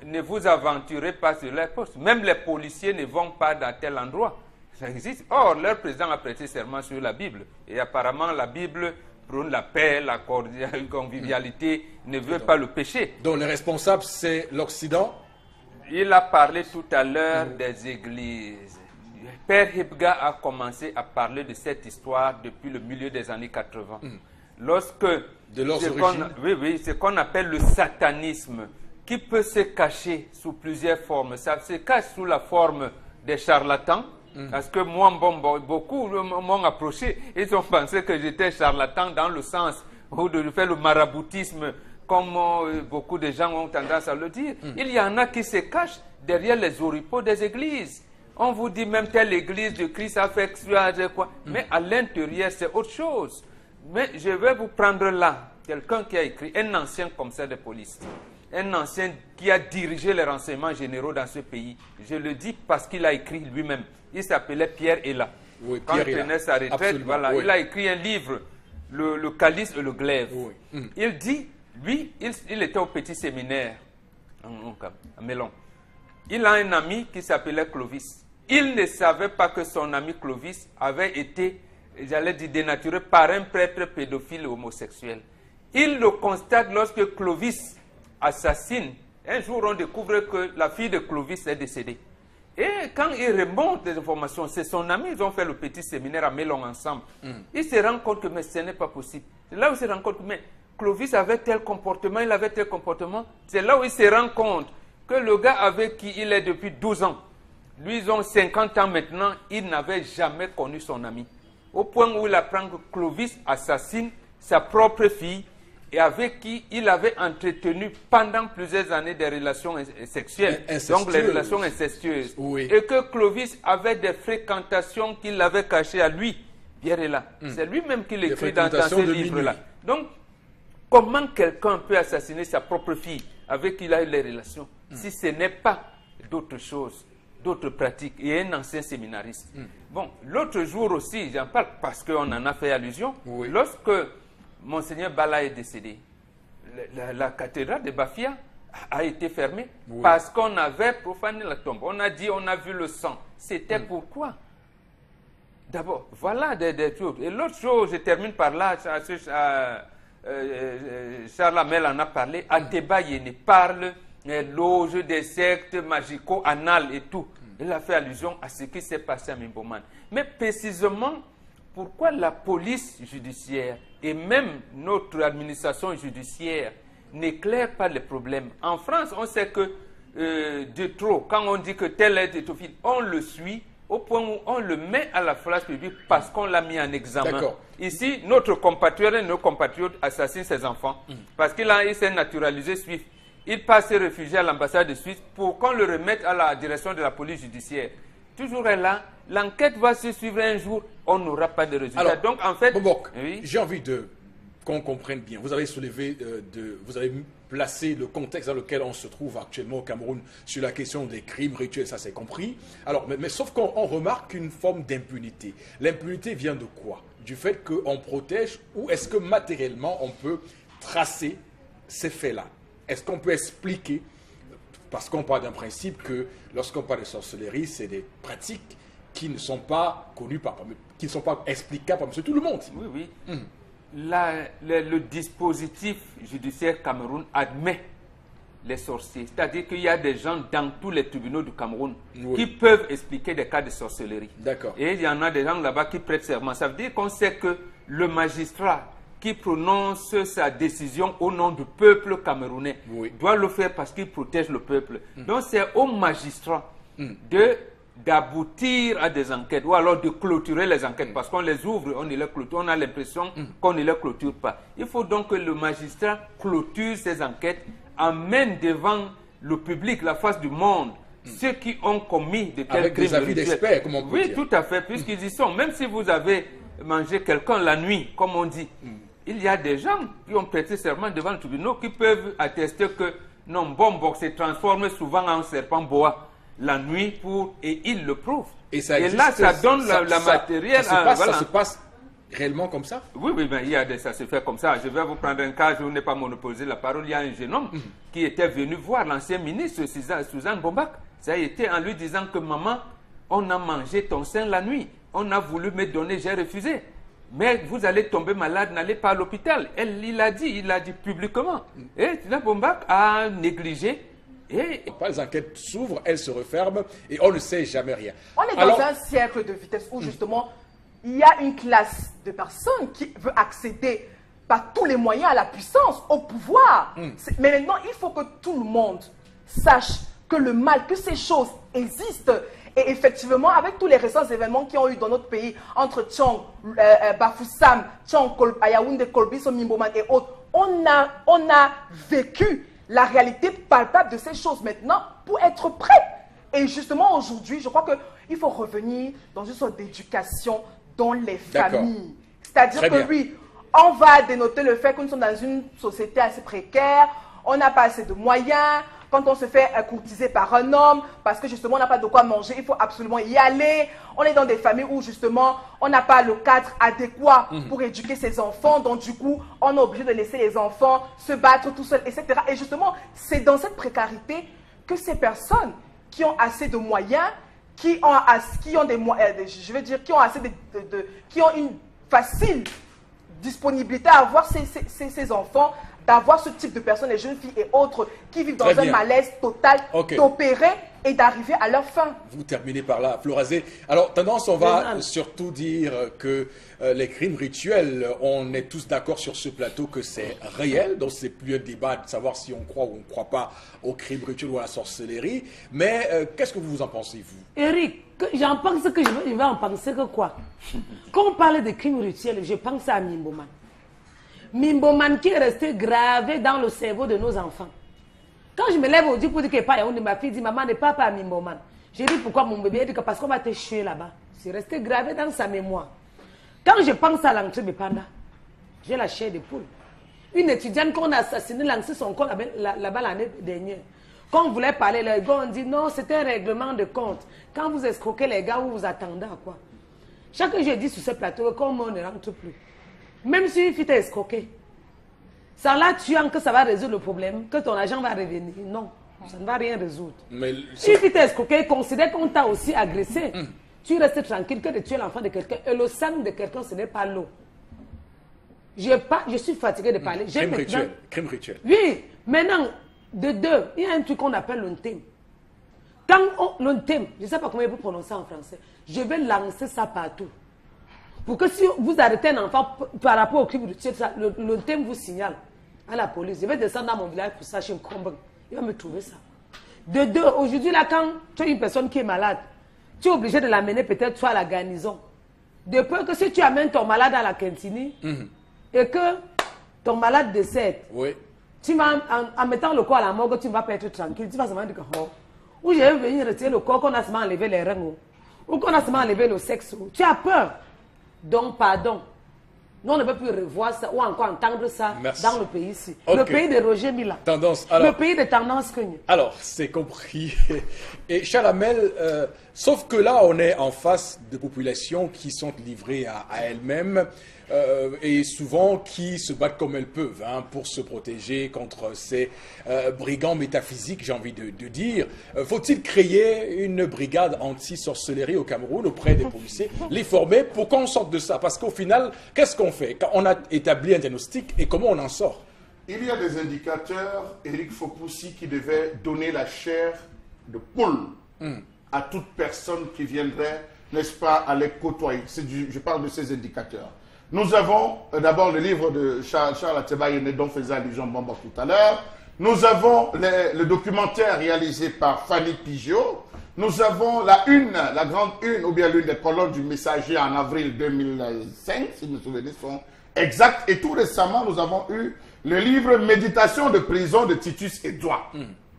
Speaker 12: ne vous aventurez pas sur les postes. Même les policiers ne vont pas dans tel endroit. Ça existe. Or, leur président a prêté serment sur la Bible. Et apparemment, la Bible prône la paix, la convivialité, ne veut pas le péché.
Speaker 11: Donc, les responsables, c'est l'Occident?
Speaker 12: Il a parlé tout à l'heure des églises. Père Hibga a commencé à parler de cette histoire depuis le milieu des années 80. Lorsque ce qu'on appelle le satanisme, qui peut se cacher sous plusieurs formes. Ça se cache sous la forme des charlatans. Parce que moi, beaucoup m'ont approché. Ils ont pensé que j'étais charlatan dans le sens où de faire le maraboutisme, comme beaucoup de gens ont tendance à le dire. Il y en a qui se cachent derrière les oripeaux des églises. On vous dit même telle église de Christ a fait quoi. Mais à l'intérieur, c'est autre chose. Mais je vais vous prendre là, quelqu'un qui a écrit, un ancien commissaire de police, un ancien qui a dirigé les renseignements généraux dans ce pays. Je le dis parce qu'il a écrit lui-même. Il s'appelait Pierre Ella.
Speaker 11: Oui,
Speaker 12: quand il tenait sa retraite, voilà, il a écrit un livre, le Calice et le Glaive. Il dit, lui, il était au petit séminaire à Mélon. Il a un ami qui s'appelait Clovis. Il ne savait pas que son ami Clovis avait été, j'allais dire, dénaturé par un prêtre pédophile homosexuel. Il le constate lorsque Clovis assassine. Un jour, on découvre que la fille de Clovis est décédée. Et quand il remonte des informations, c'est son ami, ils ont fait le petit séminaire à Mélon ensemble. Il se rend compte que mais ce n'est pas possible. C'est là où il se rend compte que mais Clovis avait tel comportement, il avait tel comportement. C'est là où il se rend compte que le gars avec qui il est depuis 12 ans, lui, ils ont 50 ans maintenant, il n'avait jamais connu son ami. Au point où il apprend que Clovis assassine sa propre fille et avec qui il avait entretenu pendant plusieurs années des relations sexuelles, donc les relations incestueuses. Et que Clovis avait des fréquentations qu'il avait cachées à lui. Pierre est là. C'est lui-même qui l'écrit dans ce livre-là. Donc, comment quelqu'un peut assassiner sa propre fille avec qui il a eu les relations si ce n'est pas d'autres choses, d'autres pratiques, et un ancien séminariste. Bon, l'autre jour aussi, j'en parle parce qu'on en a fait allusion, lorsque Monseigneur Bala est décédé, la cathédrale de Bafia a été fermée parce qu'on avait profané la tombe. On a dit, on a vu le sang. C'était pourquoi? D'abord, voilà des choses. Et l'autre chose, je termine par là, Charles Amel en a parlé, Ateba Yene parle loge des sectes magico-anales et tout. Il a fait allusion à ce qui s'est passé à Mimboman. Mais précisément, pourquoi la police judiciaire et même notre administration judiciaire n'éclaire pas les problèmes? En France, on sait que de trop, quand on dit que tel est pédophile, on le suit au point où on le met à la place publique parce qu'on l'a mis en examen. Ici, notre compatriote et nos compatriotes assassinent ses enfants parce qu'il s'est naturalisé suisse. Il passe se réfugier à l'ambassade de Suisse pour qu'on le remette à la direction de la police judiciaire. Toujours est là, l'enquête va se suivre un jour, on n'aura pas de résultat.
Speaker 11: Alors,
Speaker 12: donc en fait,
Speaker 11: j'ai envie qu'on comprenne bien. Vous avez soulevé, vous avez placé le contexte dans lequel on se trouve actuellement au Cameroun sur la question des crimes rituels, ça c'est compris. Alors, mais sauf qu'on remarque une forme d'impunité. L'impunité vient de quoi? Du fait qu'on protège, ou est-ce que matériellement on peut tracer ces faits-là? Est-ce qu'on peut expliquer, parce qu'on parle d'un principe que lorsqu'on parle de sorcellerie, c'est des pratiques qui ne sont pas connues qui ne sont pas explicables par monsieur tout le monde.
Speaker 12: Oui. Le dispositif judiciaire Cameroun admet les sorciers. C'est-à-dire qu'il y a des gens dans tous les tribunaux du Cameroun qui peuvent expliquer des cas de sorcellerie. Et il y en a des gens là-bas qui prêtent serment. Ça veut dire qu'on sait que le magistrat qui prononce sa décision au nom du peuple camerounais doit le faire parce qu'il protège le peuple. Donc c'est au magistrat d'aboutir à des enquêtes ou alors de clôturer les enquêtes parce qu'on les ouvre, on ne les clôture, on a l'impression qu'on ne les clôture pas. Il faut donc que le magistrat clôture ces enquêtes, amène devant le public, la face du monde, ceux qui ont commis de tels
Speaker 11: avec
Speaker 12: crimes
Speaker 11: des avis
Speaker 12: rituels.
Speaker 11: d'experts, comme on peut dire.
Speaker 12: Oui, tout à fait, puisqu'ils y sont. Même si vous avez mangé quelqu'un la nuit, comme on dit, il y a des gens qui ont prêté serment devant le tribunal qui peuvent attester que non, Bombo se transforme souvent en serpent boa la nuit et ils le prouvent.
Speaker 11: Et
Speaker 12: là, ça donne la matériel.
Speaker 11: Ça se passe réellement comme ça?
Speaker 12: Oui, mais ça se fait comme ça. Je vais vous prendre un cas, je n'ai pas monopolisé la parole. Il y a un jeune homme qui était venu voir l'ancien ministre Suzanne Bombak. Ça a été en lui disant que maman, on a mangé ton sein la nuit. On a voulu me donner, j'ai refusé. Mais vous allez tomber malade, n'allez pas à l'hôpital. Il l'a dit publiquement. Et Suzanne Bombak a négligé.
Speaker 11: Les enquêtes s'ouvrent, elles se referment et on ne sait jamais rien.
Speaker 1: On est dans un cercle de vitesse où justement il y a une classe de personnes qui veut accéder par tous les moyens à la puissance, au pouvoir. Mais maintenant, il faut que tout le monde sache que le mal, que ces choses existent. Et effectivement, avec tous les récents événements qui ont eu dans notre pays, entre Tchong, Bafoussam, Tchong, Ayaoundé, Kolbiso, Mimboman et autres, on a vécu la réalité palpable de ces choses maintenant pour être prêt. Et justement, aujourd'hui, je crois qu'il faut revenir dans une sorte d'éducation dans les familles. C'est-à-dire que oui, on va dénoter le fait que nous sommes dans une société assez précaire, on n'a pas assez de moyens. Quand on se fait courtiser par un homme, parce que justement on n'a pas de quoi manger, il faut absolument y aller. On est dans des familles où justement on n'a pas le cadre adéquat pour éduquer ses enfants. Donc du coup, on est obligé de laisser les enfants se battre tout seuls, etc. Et justement, c'est dans cette précarité que ces personnes qui ont assez de moyens, qui ont une facile disponibilité à avoir ces enfants, d'avoir ce type de personnes, les jeunes filles et autres, qui vivent dans un malaise total, d'opérer et d'arriver à leur fin.
Speaker 11: Vous terminez par là, Florazé. Alors, tendance, on va surtout dire que les crimes rituels, on est tous d'accord sur ce plateau que c'est réel, donc c'est plus un débat de savoir si on croit ou on ne croit pas aux crimes rituels ou à la sorcellerie. Mais qu'est-ce que vous en pensez, vous?
Speaker 13: Eric, j'en pense que je vais en penser que quoi? Quand on parle de crimes rituels, je pense à Mimboman. Mimboman qui est resté gravé dans le cerveau de nos enfants. Quand je me lève au dit pour dire que pas une de ma fille dit maman n'est pas Mimboman. Je dis pourquoi mon bébé? Elle dit que parce qu'on va te chier là-bas. C'est resté gravé dans sa mémoire. Quand je pense à l'entrée de Panda, j'ai la chair de poule. Une étudiante qu'on a assassinée, lancé son corps là-bas l'année dernière. Quand on voulait parler, les gars ont dit non, c'est un règlement de compte. Quand vous escroquez les gars, vous vous attendez à quoi? Chaque jour, je dis sur ce plateau, comme on ne rentre plus. Même si tu t'es escroqué, ça là, tu en que ça va résoudre le problème, que ton argent va revenir. Non, ça ne va rien résoudre. Mais si tu t'es escroqué, considère qu'on t'a aussi agressé. Tu restes tranquille que de tuer l'enfant de quelqu'un. Et le sang de quelqu'un, ce n'est pas l'eau. Je suis fatigué de parler.
Speaker 11: Crime rituel.
Speaker 13: Oui, maintenant, de deux, il y a un truc qu'on appelle l'untem. L'untem, je ne sais pas comment il peut prononcer en français. Je vais lancer ça partout. Pour que si vous arrêtez un enfant par rapport au crime rituel, l'untem vous signale à la police. Je vais descendre dans mon village pour ça, chez un combat. Il va me trouver ça. De deux, aujourd'hui, là, quand tu as une personne qui est malade, tu es obligé de l'amener peut-être soit à la garnison. De peur que si tu amènes ton malade à la cantine et que ton malade décède, tu vas, en mettant le corps à la morgue, tu ne vas pas être tranquille. Tu vas seulement dire que, ou je vais venir retirer le corps qu'on a seulement enlevé les reins, ou qu'on a seulement enlevé le sexe. Tu as peur. Donc, pardon. Nous, on ne peut plus revoir ça ou encore entendre ça dans le pays ici. Le pays de Roger Mila. Le pays de Tendance Cogne.
Speaker 11: Alors, c'est compris. Et Chalamel, sauf que là, on est en face de populations qui sont livrées à elles-mêmes et souvent qui se battent comme elles peuvent pour se protéger contre ces brigands métaphysiques, j'ai envie de dire. Faut-il créer une brigade anti-sorcellerie au Cameroun auprès des policiers, les former pour qu'on sorte de ça? Parce qu'au final, qu'est-ce qu'on fait quand on a établi un diagnostic et comment on en sort?
Speaker 14: Il y a des indicateurs, Eric Fopoussi, qui devait donner la chair de poule à toute personne qui viendrait, n'est-ce pas, à les côtoyer. Je parle de ces indicateurs. Nous avons d'abord le livre de Charles Atebaye, dont faisait allusion Bamba tout à l'heure. Nous avons le documentaire réalisé par Fanny Pigeot. Nous avons la grande une, ou bien l'une des colonnes du Messager en avril 2005, si mes souvenirs sont exacts. Et tout récemment, nous avons eu le livre Méditation de prison de Titus Edouard,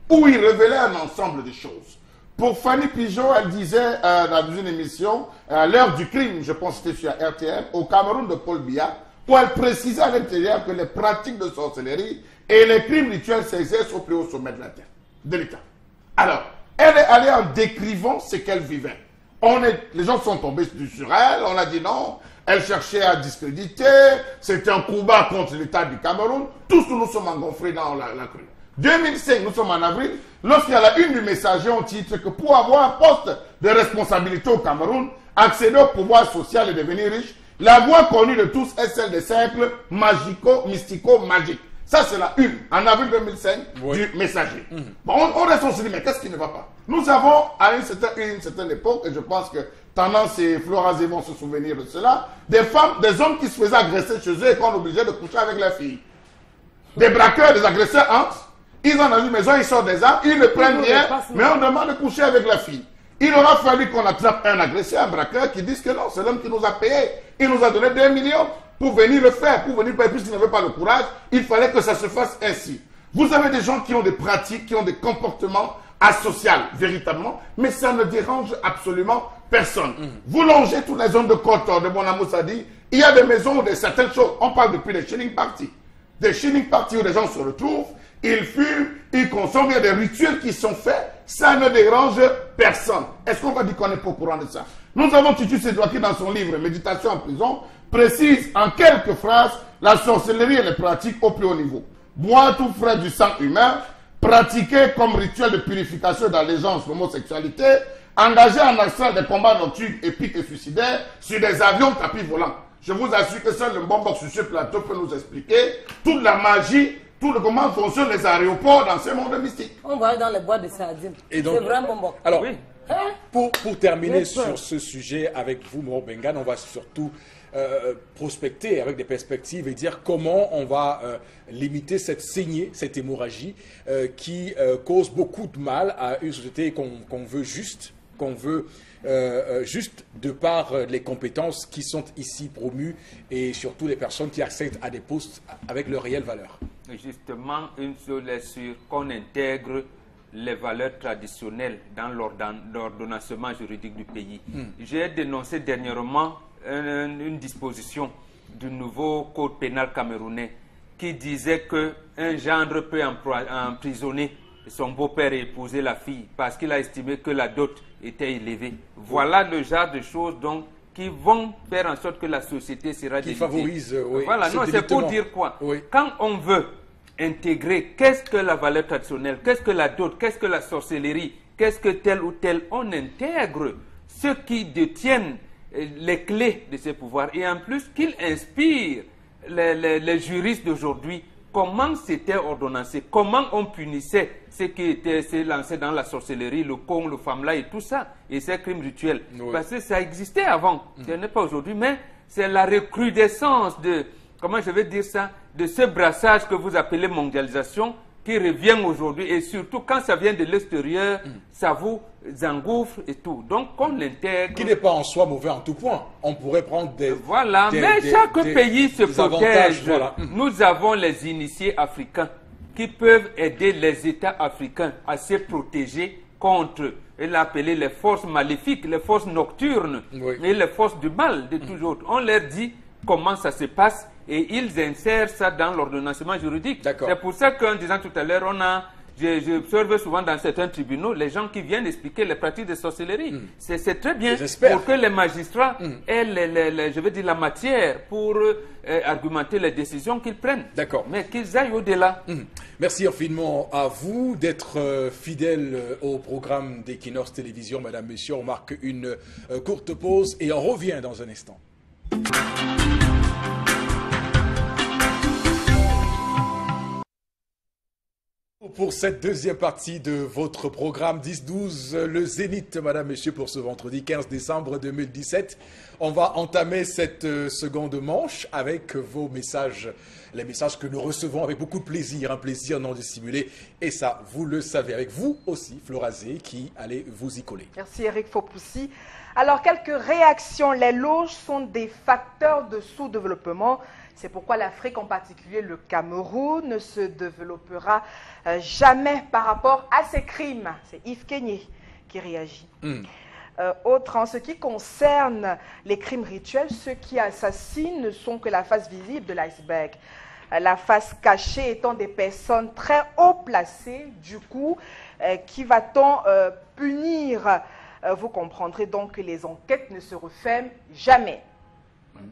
Speaker 14: où il révélait un ensemble de choses. Pour Fanny Pigeot, elle disait dans une émission, à l'heure du crime, je pense que c'était sur RTL, au Cameroun de Paul Biya, où elle précisait à l'intérieur que les pratiques de sorcellerie et les crimes rituels s'exercent au plus haut sommet de la terre, de l'État. Alors, elle est allée en décrivant ce qu'elle vivait. Les gens sont tombés sur elle, on a dit non, elle cherchait à discréditer, c'était un combat contre l'État du Cameroun, tous nous sommes engouffrés dans la crue. 2005, nous sommes en avril, lorsqu'il y a la une du Messager, on titre que pour avoir un poste de responsabilité au Cameroun, accéder au pouvoir social et devenir riche, la voie connue de tous est celle des cercles mystico-magiques. Ça, c'est la une, en avril 2005, du Messager. Bon, on reste, on se dit, mais qu'est-ce qui ne va pas? Nous avons, à une certaine époque, et je pense que Tendance et Florazé vont se souvenir de cela, des femmes, des hommes qui se faisaient agresser chez eux et qu'on obligeait de coucher avec leurs filles. Des braqueurs, des agresseurs entrent, ils ont dans une maison, ils sortent des armes, ils ne prennent rien, mais on demande de coucher avec la fille. Il aura fallu qu'on attrape un agresseur, un braqueur, qui dise que non, c'est l'homme qui nous a payé. Il nous a donné 2 millions pour venir le faire, pour venir payer, puisqu'il n'avait pas le courage. Il fallait que ça se fasse ainsi. Vous avez des gens qui ont des pratiques, qui ont des comportements asociaux, véritablement, mais ça ne dérange absolument personne. Vous longez toutes les zones de côte de Bonamoussadi, il y a des maisons où certaines choses, on parle depuis les chilling parties. Des chilling parties où les gens se retrouvent, ils fument, ils consomment, il y a des rituels qui sont faits, ça ne dérange personne. Est-ce qu'on va dire qu'on n'est pas au courant de ça? Nous avons Tutu Sédoua qui, dans son livre Méditation en prison, précise en quelques phrases la sorcellerie et les pratiques au plus haut niveau. Boire tout frais du sang humain, pratiquer comme rituel de purification d'allégeance l'homosexualité, engager en action des combats nocturnes épiques et suicidaires sur des avions tapis volants. Je vous assure que seul le Mbombo sur ce plateau peut nous expliquer toute la magie, comment fonctionnent les aéroports dans ce monde mystique.
Speaker 13: On va aller dans les boîtes de sardines. C'est vraiment bon.
Speaker 11: Alors, oui. Pour terminer sur ce sujet avec vous, Moro Bengan, on va surtout prospecter avec des perspectives et dire comment on va limiter cette saignée, cette hémorragie qui cause beaucoup de mal à une société qu'on veut juste, juste de par les compétences qui sont ici promues et surtout les personnes qui accèdent à des postes avec leur réelle valeur.
Speaker 12: Justement, une chose est sûre, qu'on intègre les valeurs traditionnelles dans l'ordonnancement juridique du pays. J'ai dénoncé dernièrement une disposition du nouveau code pénal camerounais qui disait qu'un gendre peut emprisonner son beau-père et épouser la fille parce qu'il a estimé que la dot était élevée. Voilà le genre de choses donc qui vont faire en sorte que la société sera
Speaker 11: qui favorise,
Speaker 12: voilà, non, c'est pour dire quoi? Quand on veut intégrer qu'est-ce que la valeur traditionnelle, qu'est-ce que la dot, qu'est-ce que la sorcellerie, qu'est-ce que tel ou tel, on intègre ceux qui détiennent les clés de ces pouvoirs et en plus qu'ils inspirent les juristes d'aujourd'hui comment c'était ordonnancé, comment on punissait ceux qui étaient lancés dans la sorcellerie, le con, le famla et tout ça, et ces crimes rituels. Parce que ça existait avant, ce n'est pas aujourd'hui, mais c'est la recrudescence de, comment je vais dire ça, de ce brassage que vous appelez mondialisation qui revient aujourd'hui et surtout quand ça vient de l'extérieur, ça vous engouffre et tout. Donc on l'intègre.
Speaker 11: Qui n'est pas en soi mauvais en tout point. On pourrait prendre des...
Speaker 12: Voilà, mais chaque pays se protège. Voilà. Nous avons les initiés africains qui peuvent aider les États africains à se protéger contre, et l'appeler les forces maléfiques, les forces nocturnes et les forces du mal de toujours. On leur dit comment ça se passe et ils insèrent ça dans l'ordonnancement juridique. C'est pour ça qu'en disant tout à l'heure, j'observe souvent dans certains tribunaux les gens qui viennent expliquer les pratiques de sorcellerie. C'est très bien pour que les magistrats aient je veux dire, la matière pour argumenter les décisions qu'ils prennent. Mais qu'ils aillent au-delà.
Speaker 11: Merci infiniment à vous d'être fidèles au programme d'Equinox Télévision. Madame, Messieurs, on marque une courte pause et on revient dans un instant. Pour cette deuxième partie de votre programme 10-12, le Zénith, Madame, Messieurs, pour ce vendredi 15 décembre 2017. On va entamer cette seconde manche avec vos messages, les messages que nous recevons avec beaucoup de plaisir, un plaisir non dissimulé. Et ça, vous le savez, avec vous aussi, Florazé, qui allez vous y coller.
Speaker 1: Merci Eric Fopoussi. Alors, quelques réactions. Les loges sont des facteurs de sous-développement. C'est pourquoi l'Afrique, en particulier le Cameroun, ne se développera jamais par rapport à ces crimes. C'est Yves Kenyé qui réagit. Autre, en ce qui concerne les crimes rituels, ceux qui assassinent ne sont que la face visible de l'iceberg. La face cachée étant des personnes très haut placées, du coup, qui va-t-on punir? Vous comprendrez donc que les enquêtes ne se referment jamais.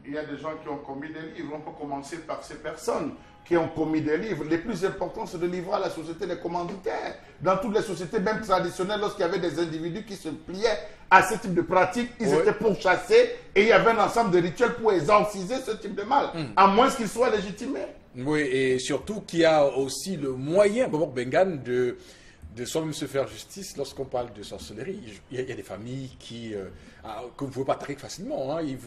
Speaker 14: Il y a des gens qui ont commis des livres, on peut commencer par ces personnes qui ont commis des livres. Les plus importants, c'est de livrer à la société les commanditaires. Dans toutes les sociétés, même traditionnelles, lorsqu'il y avait des individus qui se pliaient à ce type de pratique, ils étaient pourchassés et il y avait un ensemble de rituels pour exorciser ce type de mal, à moins qu'ils soient légitimés.
Speaker 11: Oui, et surtout qu'il y a aussi le moyen, Bobo Bengan, de soi-même se faire justice lorsqu'on parle de sorcellerie. Il y a des familles que vous ne pouvez pas traquer facilement. Hein. Ils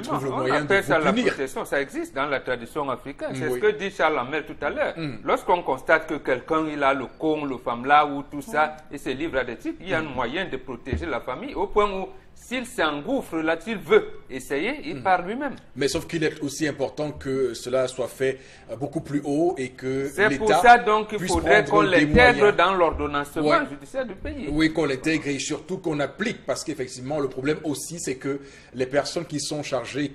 Speaker 11: trouvent le moyen de vous punir.
Speaker 12: La protection, ça existe dans la tradition africaine. C'est ce que dit Charles Lamel tout à l'heure. Lorsqu'on constate que quelqu'un il a le con, le femme-là ou tout ça, et se livre à des types, il y a un moyen de protéger la famille au point où s'il s'engouffre là, s'il veut essayer, il part lui-même.
Speaker 11: Mais sauf qu'il est aussi important que cela soit fait beaucoup plus haut et que l'État...
Speaker 12: C'est pour ça donc qu'il faudrait qu'on l'intègre dans l'ordonnancement judiciaire du pays.
Speaker 11: Oui, qu'on l'intègre et surtout qu'on applique, parce qu'effectivement, le problème aussi, c'est que les personnes qui sont chargées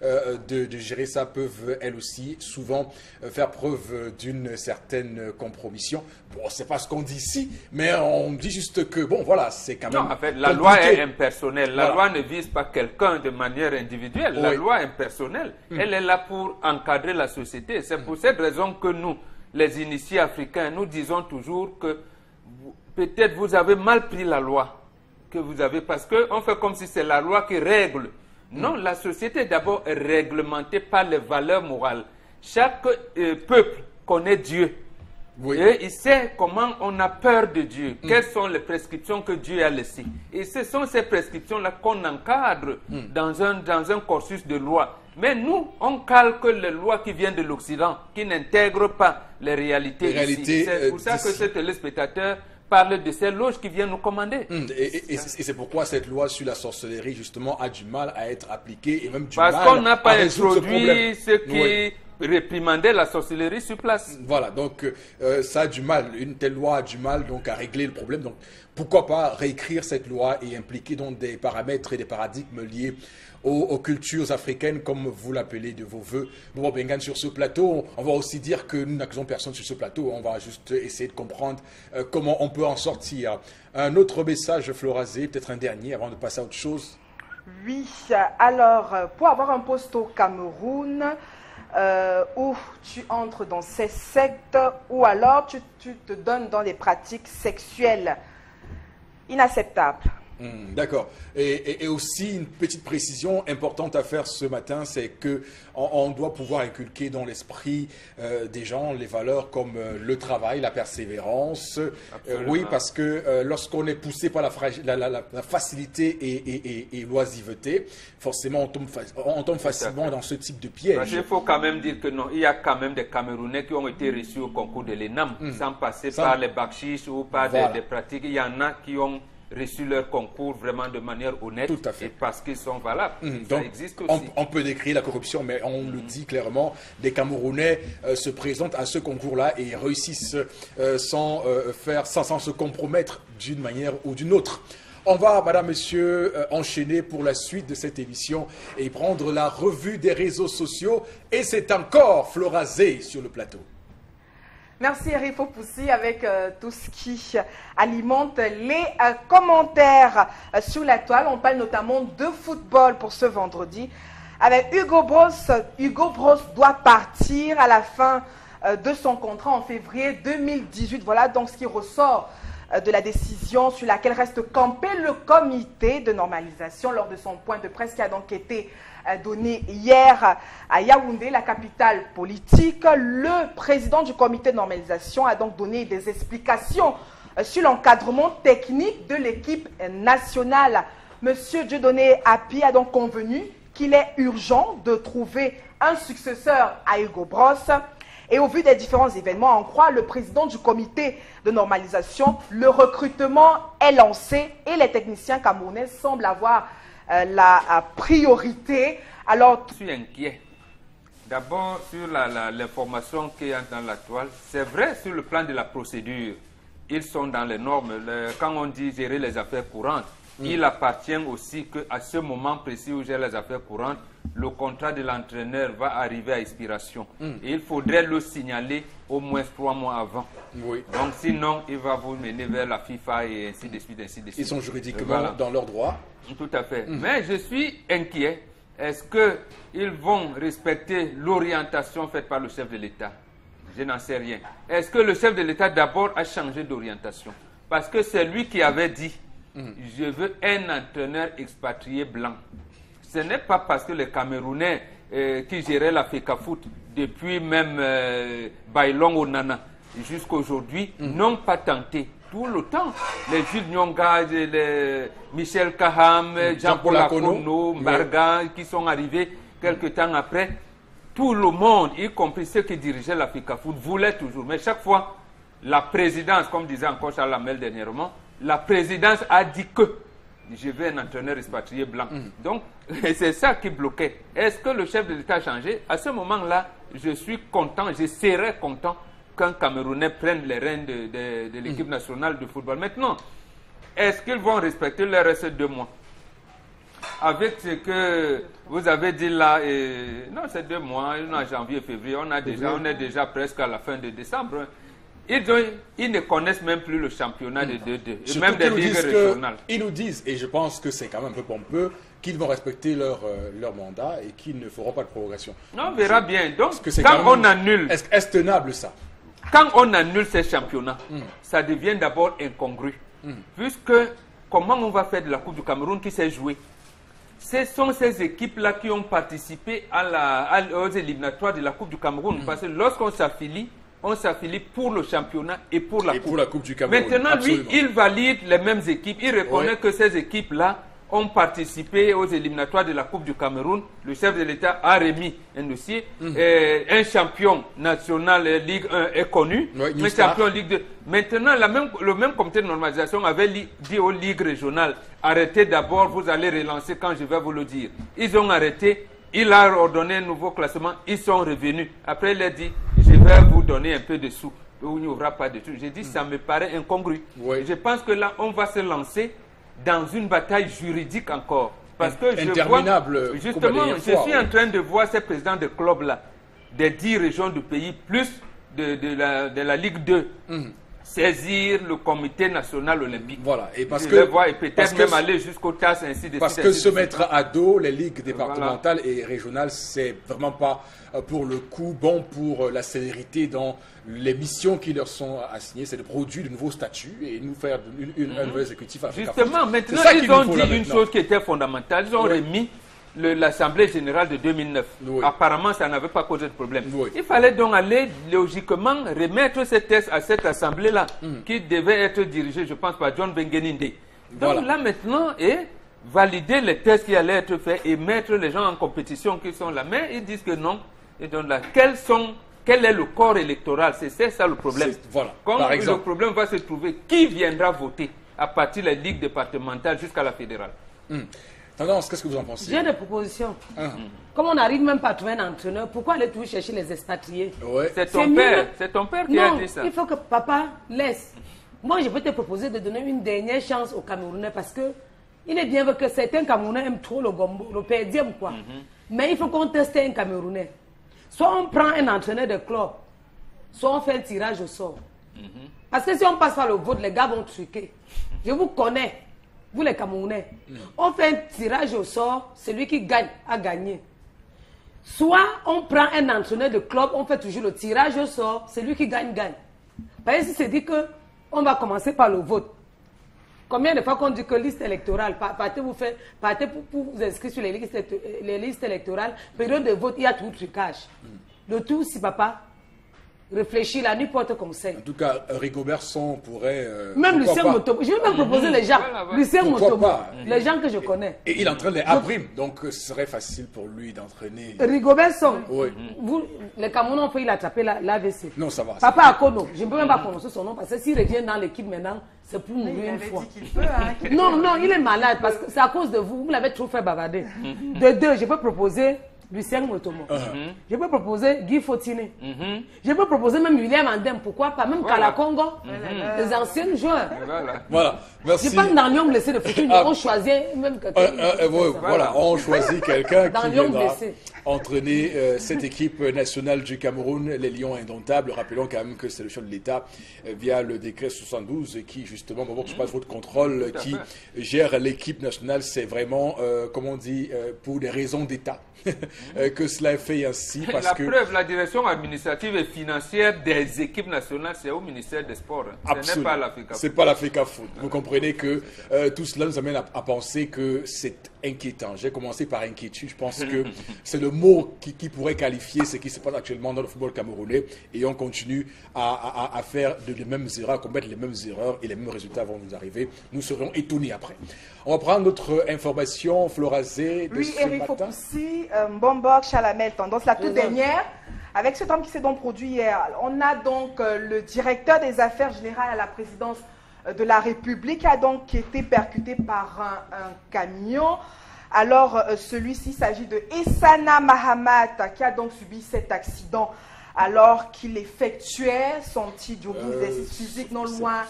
Speaker 11: de gérer ça peuvent, elles aussi, souvent faire preuve d'une certaine compromission. Bon, c'est pas ce qu'on dit ici, mais on dit juste que, bon, voilà, c'est quand même...
Speaker 12: Non, en fait, la loi est impersonnelle. La loi ne vise pas quelqu'un de manière individuelle. La loi impersonnelle, elle est là pour encadrer la société. C'est pour cette raison que nous, les initiés africains, nous disons toujours que peut-être vous avez mal pris la loi que vous avez, parce qu'on fait comme si c'est la loi qui règle. Non, la société d'abord est réglementée par les valeurs morales. Chaque peuple connaît Dieu. Et il sait comment on a peur de Dieu. Quelles sont les prescriptions que Dieu a laissées. Et ce sont ces prescriptions-là qu'on encadre dans un cursus de loi. Mais nous, on calque les lois qui viennent de l'Occident, qui n'intègrent pas les réalités ici. C'est pour ça que ce téléspectateur parle de ces loges qui viennent nous commander.
Speaker 11: Et c'est pourquoi cette loi sur la sorcellerie, justement, a du mal à être appliquée et même du
Speaker 12: mal à résoudre ce problème. Parce qu'on n'a pas introduit ce qui... réprimander la sorcellerie sur place.
Speaker 11: Voilà, donc ça a du mal, une telle loi a du mal donc à régler le problème. Donc pourquoi pas réécrire cette loi et impliquer donc des paramètres et des paradigmes liés aux cultures africaines, comme vous l'appelez de vos voeux. Bobo Bengan, sur ce plateau, on va aussi dire que nous n'accusons personne sur ce plateau, on va juste essayer de comprendre comment on peut en sortir. Un autre message, Florazé, peut-être un dernier avant de passer à autre chose.
Speaker 1: Oui, alors pour avoir un poste au Cameroun, où tu entres dans ces sectes ou alors tu te donnes dans des pratiques sexuelles inacceptables.
Speaker 11: D'accord. Et aussi une petite précision importante à faire ce matin, c'est que on doit pouvoir inculquer dans l'esprit des gens les valeurs comme le travail, la persévérance. Oui, parce que lorsqu'on est poussé par la facilité et l'oisiveté, forcément on tombe facilement dans ce type de piège.
Speaker 12: Il faut quand même dire que non, il y a quand même des Camerounais qui ont été reçus au concours de l'ENAM sans passer par les bakchiches ou par des pratiques. Il y en a qui ont reçu leur concours vraiment de manière honnête.
Speaker 11: Tout à fait.
Speaker 12: Et parce qu'ils sont valables.
Speaker 11: Donc,
Speaker 12: ça existe aussi.
Speaker 11: On peut décrire la corruption, mais on le dit clairement, des Camerounais se présentent à ce concours-là et réussissent sans se compromettre d'une manière ou d'une autre. On va, madame, monsieur, enchaîner pour la suite de cette émission et prendre la revue des réseaux sociaux. Et c'est encore Florazé sur le plateau.
Speaker 1: Merci Rifo Poussi avec tout ce qui alimente les commentaires sur la toile. On parle notamment de football pour ce vendredi. Avec Hugo Bross. Hugo Bross doit partir à la fin de son contrat en février 2018. Voilà donc ce qui ressort de la décision sur laquelle reste campé le comité de normalisation lors de son point de presse qui a donc été donné hier à Yaoundé, la capitale politique. Le président du comité de normalisation a donc donné des explications sur l'encadrement technique de l'équipe nationale. Monsieur Dieudonné Api a donc convenu qu'il est urgent de trouver un successeur à Hugo Bross. Et au vu des différents événements, en croit le président du comité de normalisation, le recrutement est lancé et les techniciens camerounais semblent avoir la priorité. Alors,
Speaker 12: je suis inquiet. D'abord, sur l'information qui est dans la toile, c'est vrai sur le plan de la procédure. ils sont dans les normes. Quand on dit gérer les affaires courantes, il appartient aussi qu'à ce moment précis où gère les affaires courantes, le contrat de l'entraîneur va arriver à expiration. Et il faudrait le signaler au moins 3 mois avant.
Speaker 11: Oui.
Speaker 12: Donc sinon, il va vous mener vers la FIFA et ainsi de suite, ainsi de suite.
Speaker 11: Ils sont juridiquement dans leurs droits.
Speaker 12: Tout à fait. Mais je suis inquiet. Est-ce qu'ils vont respecter l'orientation faite par le chef de l'État? Je n'en sais rien. Est-ce que le chef de l'État d'abord a changé d'orientation? Parce que c'est lui qui avait dit je veux un entraîneur expatrié blanc. Ce n'est pas parce que les Camerounais qui géraient la FECAFOOT depuis même Bailong au Nana jusqu'aujourd'hui n'ont pas tenté. Tout le temps, les Jules Nyonga, les Michel Kaham, Jean-Paul Akono, Marga, qui sont arrivés quelques temps après, tout le monde, y compris ceux qui dirigeaient la FECAFOOT, voulaient toujours. Mais chaque fois, la présidence, comme disait encore Charles Lamel dernièrement, la présidence a dit que je veux un entraîneur expatrié blanc. Donc, c'est ça qui bloquait. Est-ce que le chef de l'État a changé? À ce moment-là, je suis content, je serais content qu'un Camerounais prenne les rênes de l'équipe nationale de football. Maintenant, est-ce qu'ils vont respecter le reste de 2 mois? Avec ce que vous avez dit là, non, c'est 2 mois, en janvier, février, on est déjà presque à la fin de décembre. Ils ne connaissent même plus le championnat de 2-2, et même des ligues régionales.
Speaker 11: Ils nous disent, et je pense que c'est quand même un peu pompeux, qu'ils vont respecter leur mandat et qu'ils ne feront pas de prorogation.
Speaker 12: On verra bien. Donc,
Speaker 11: quand on annule... Est-ce tenable ça?
Speaker 12: Quand on annule ces championnats, ça devient d'abord incongru. Puisque, comment on va faire de la Coupe du Cameroun qui s'est jouée? Ce sont ces équipes-là qui ont participé aux éliminatoires de la Coupe du Cameroun. Parce que lorsqu'on s'affilie, on s'affilie pour le championnat et pour la
Speaker 11: Coupe du Cameroun.
Speaker 12: Maintenant, lui, il valide les mêmes équipes. Il reconnaît que ces équipes-là ont participé aux éliminatoires de la Coupe du Cameroun. Le chef de l'État a remis un dossier. Un champion national Ligue 1 est connu. Un champion Ligue 2. Maintenant, le même comité de normalisation avait dit aux ligues régionales, arrêtez d'abord, vous allez relancer quand je vais vous le dire. Ils ont arrêté. Il a ordonné un nouveau classement. Ils sont revenus. Après, il a dit, je vais vous donner un peu de sous. Il n'y aura pas de sous. J'ai dit, ça me paraît incongru. Je pense que là, on va se lancer dans une bataille juridique encore. Parce que je vois, justement, je suis en train de voir ces présidents de clubs-là, des 10 régions du pays, plus de la Ligue 2, saisir le comité national olympique.
Speaker 11: Voilà. Et parce
Speaker 12: je vais voir, et peut-être même aller jusqu'au TAS, ainsi de suite.
Speaker 11: Parce que se mettre à dos les ligues départementales et régionales, c'est vraiment pas pour le coup bon pour la célérité dans les missions qui leur sont assignées. C'est de produire de nouveaux statuts et nous faire un nouvel exécutif.
Speaker 12: Justement, maintenant, ils ont dit une chose qui était fondamentale. Ils ont remis l'Assemblée générale de 2009. Apparemment, ça n'avait pas causé de problème. Il fallait donc aller logiquement remettre ces textes à cette Assemblée-là, qui devait être dirigée, je pense, par John Bengeninde. Donc là, maintenant, valider les textes qui allaient être faits et mettre les gens en compétition qui sont là. Mais ils disent que non. Et donc là, quel est le corps électoral? C'est ça le problème. Comme le problème va se trouver, qui viendra voter à partir de la ligue départementale jusqu'à la fédérale?
Speaker 11: Tendance, qu'est-ce que vous en pensez?
Speaker 13: J'ai des propositions. Comme on n'arrive même pas à trouver un entraîneur, pourquoi aller toujours chercher les expatriés?
Speaker 12: C'est ton père qui a dit ça.
Speaker 13: Il faut que papa laisse. Moi, je peux te proposer de donner une dernière chance aux Camerounais parce que il est bien vrai que certains Camerounais aiment trop le gombo, le perdième quoi. Mais il faut qu'on teste un Camerounais. Soit on prend un entraîneur de club, soit on fait un tirage au sort. Parce que si on passe par le vote, les gars vont truquer. Je vous connais. Vous les Camerounais, on fait un tirage au sort, celui qui gagne a gagné. Soit on prend un entraîneur de club, on fait toujours le tirage au sort, celui qui gagne, gagne. Parce que si c'est dit qu'on va commencer par le vote. Combien de fois qu'on dit que liste électorale, partez pour vous inscrire sur les listes électorales, période de vote, il y a tout trucage. Le tout, si papa réfléchis la nuit porte conseil.
Speaker 11: En tout cas, Rigobert Son pourrait...
Speaker 13: même Lucien Motobo. Je vais même proposer les gens. Lucien Motobo. Les gens que je connais.
Speaker 11: Et il entraîne les A', donc ce serait facile pour lui d'entraîner...
Speaker 13: Rigobert Son.
Speaker 11: Oui.
Speaker 13: Vous, les Camerounais ont failli attraper l'AVC.
Speaker 11: Non, ça va.
Speaker 13: Papa Akono. Je ne peux même pas prononcer son nom parce que s'il revient dans l'équipe maintenant, c'est pour mourir une fois. Non, il est malade parce que c'est à cause de vous. Vous l'avez trop fait bavarder. De deux, je peux proposer Lucien Motomo. Je peux proposer Guy Fotine. Je peux proposer même William Andem, pourquoi pas, même Kala Congo, les anciens joueurs.
Speaker 11: Voilà, merci.
Speaker 13: Je pense dans Lyon blessé de foot, on choisit même quelqu'un.
Speaker 11: Voilà, on choisit quelqu'un qui viendra
Speaker 13: blessé.
Speaker 11: entraîner cette équipe nationale du Cameroun, les Lions indomptables. Rappelons quand même que c'est le chef de l'État via le décret 72 qui justement, moment que je passe votre contrôle, qui gère l'équipe nationale. C'est vraiment, comme on dit, pour des raisons d'État que cela est fait ainsi. Parce que
Speaker 12: preuve, la direction administrative et financière des équipes nationales, c'est au ministère des Sports. Ce n'est pas l'Africa Foot.
Speaker 11: C'est pas l'Africa Foot. Vous comprenez que tout cela nous amène à penser que c'est inquiétant. J'ai commencé par inquiétude. Je pense que c'est le mot qui pourrait qualifier ce qui se passe actuellement dans le football camerounais. Et on continue à faire les mêmes erreurs, à commettre les mêmes erreurs et les mêmes résultats vont nous arriver. Nous serons étonnés après. On va prendre notre information, Florazé, de ce
Speaker 1: Eric
Speaker 11: matin.
Speaker 1: Fopoussi, Mbombok, Chalamel, tendance la toute dernière. Avec ce drame qui s'est donc produit hier, on a donc le directeur des affaires générales à la présidence de la République qui a donc été percuté par un camion. Alors, celui-ci s'agit de Essana Mahamat qui a donc subi cet accident alors qu'il effectuait son petit jogging physique non loin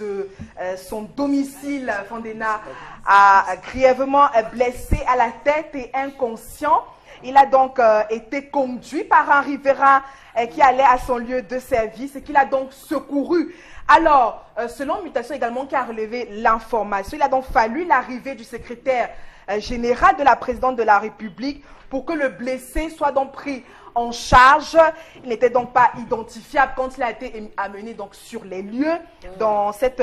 Speaker 1: de son domicile. Fondena a grièvement blessé à la tête et inconscient. Il a donc été conduit par un riverain qui allait à son lieu de service et qu'il a donc secouru. Alors, selon Mutation également qui a relevé l'information, il a donc fallu l'arrivée du secrétaire général de la présidente de la République pour que le blessé soit donc pris en charge. Il n'était donc pas identifiable quand il a été amené donc sur les lieux dans cette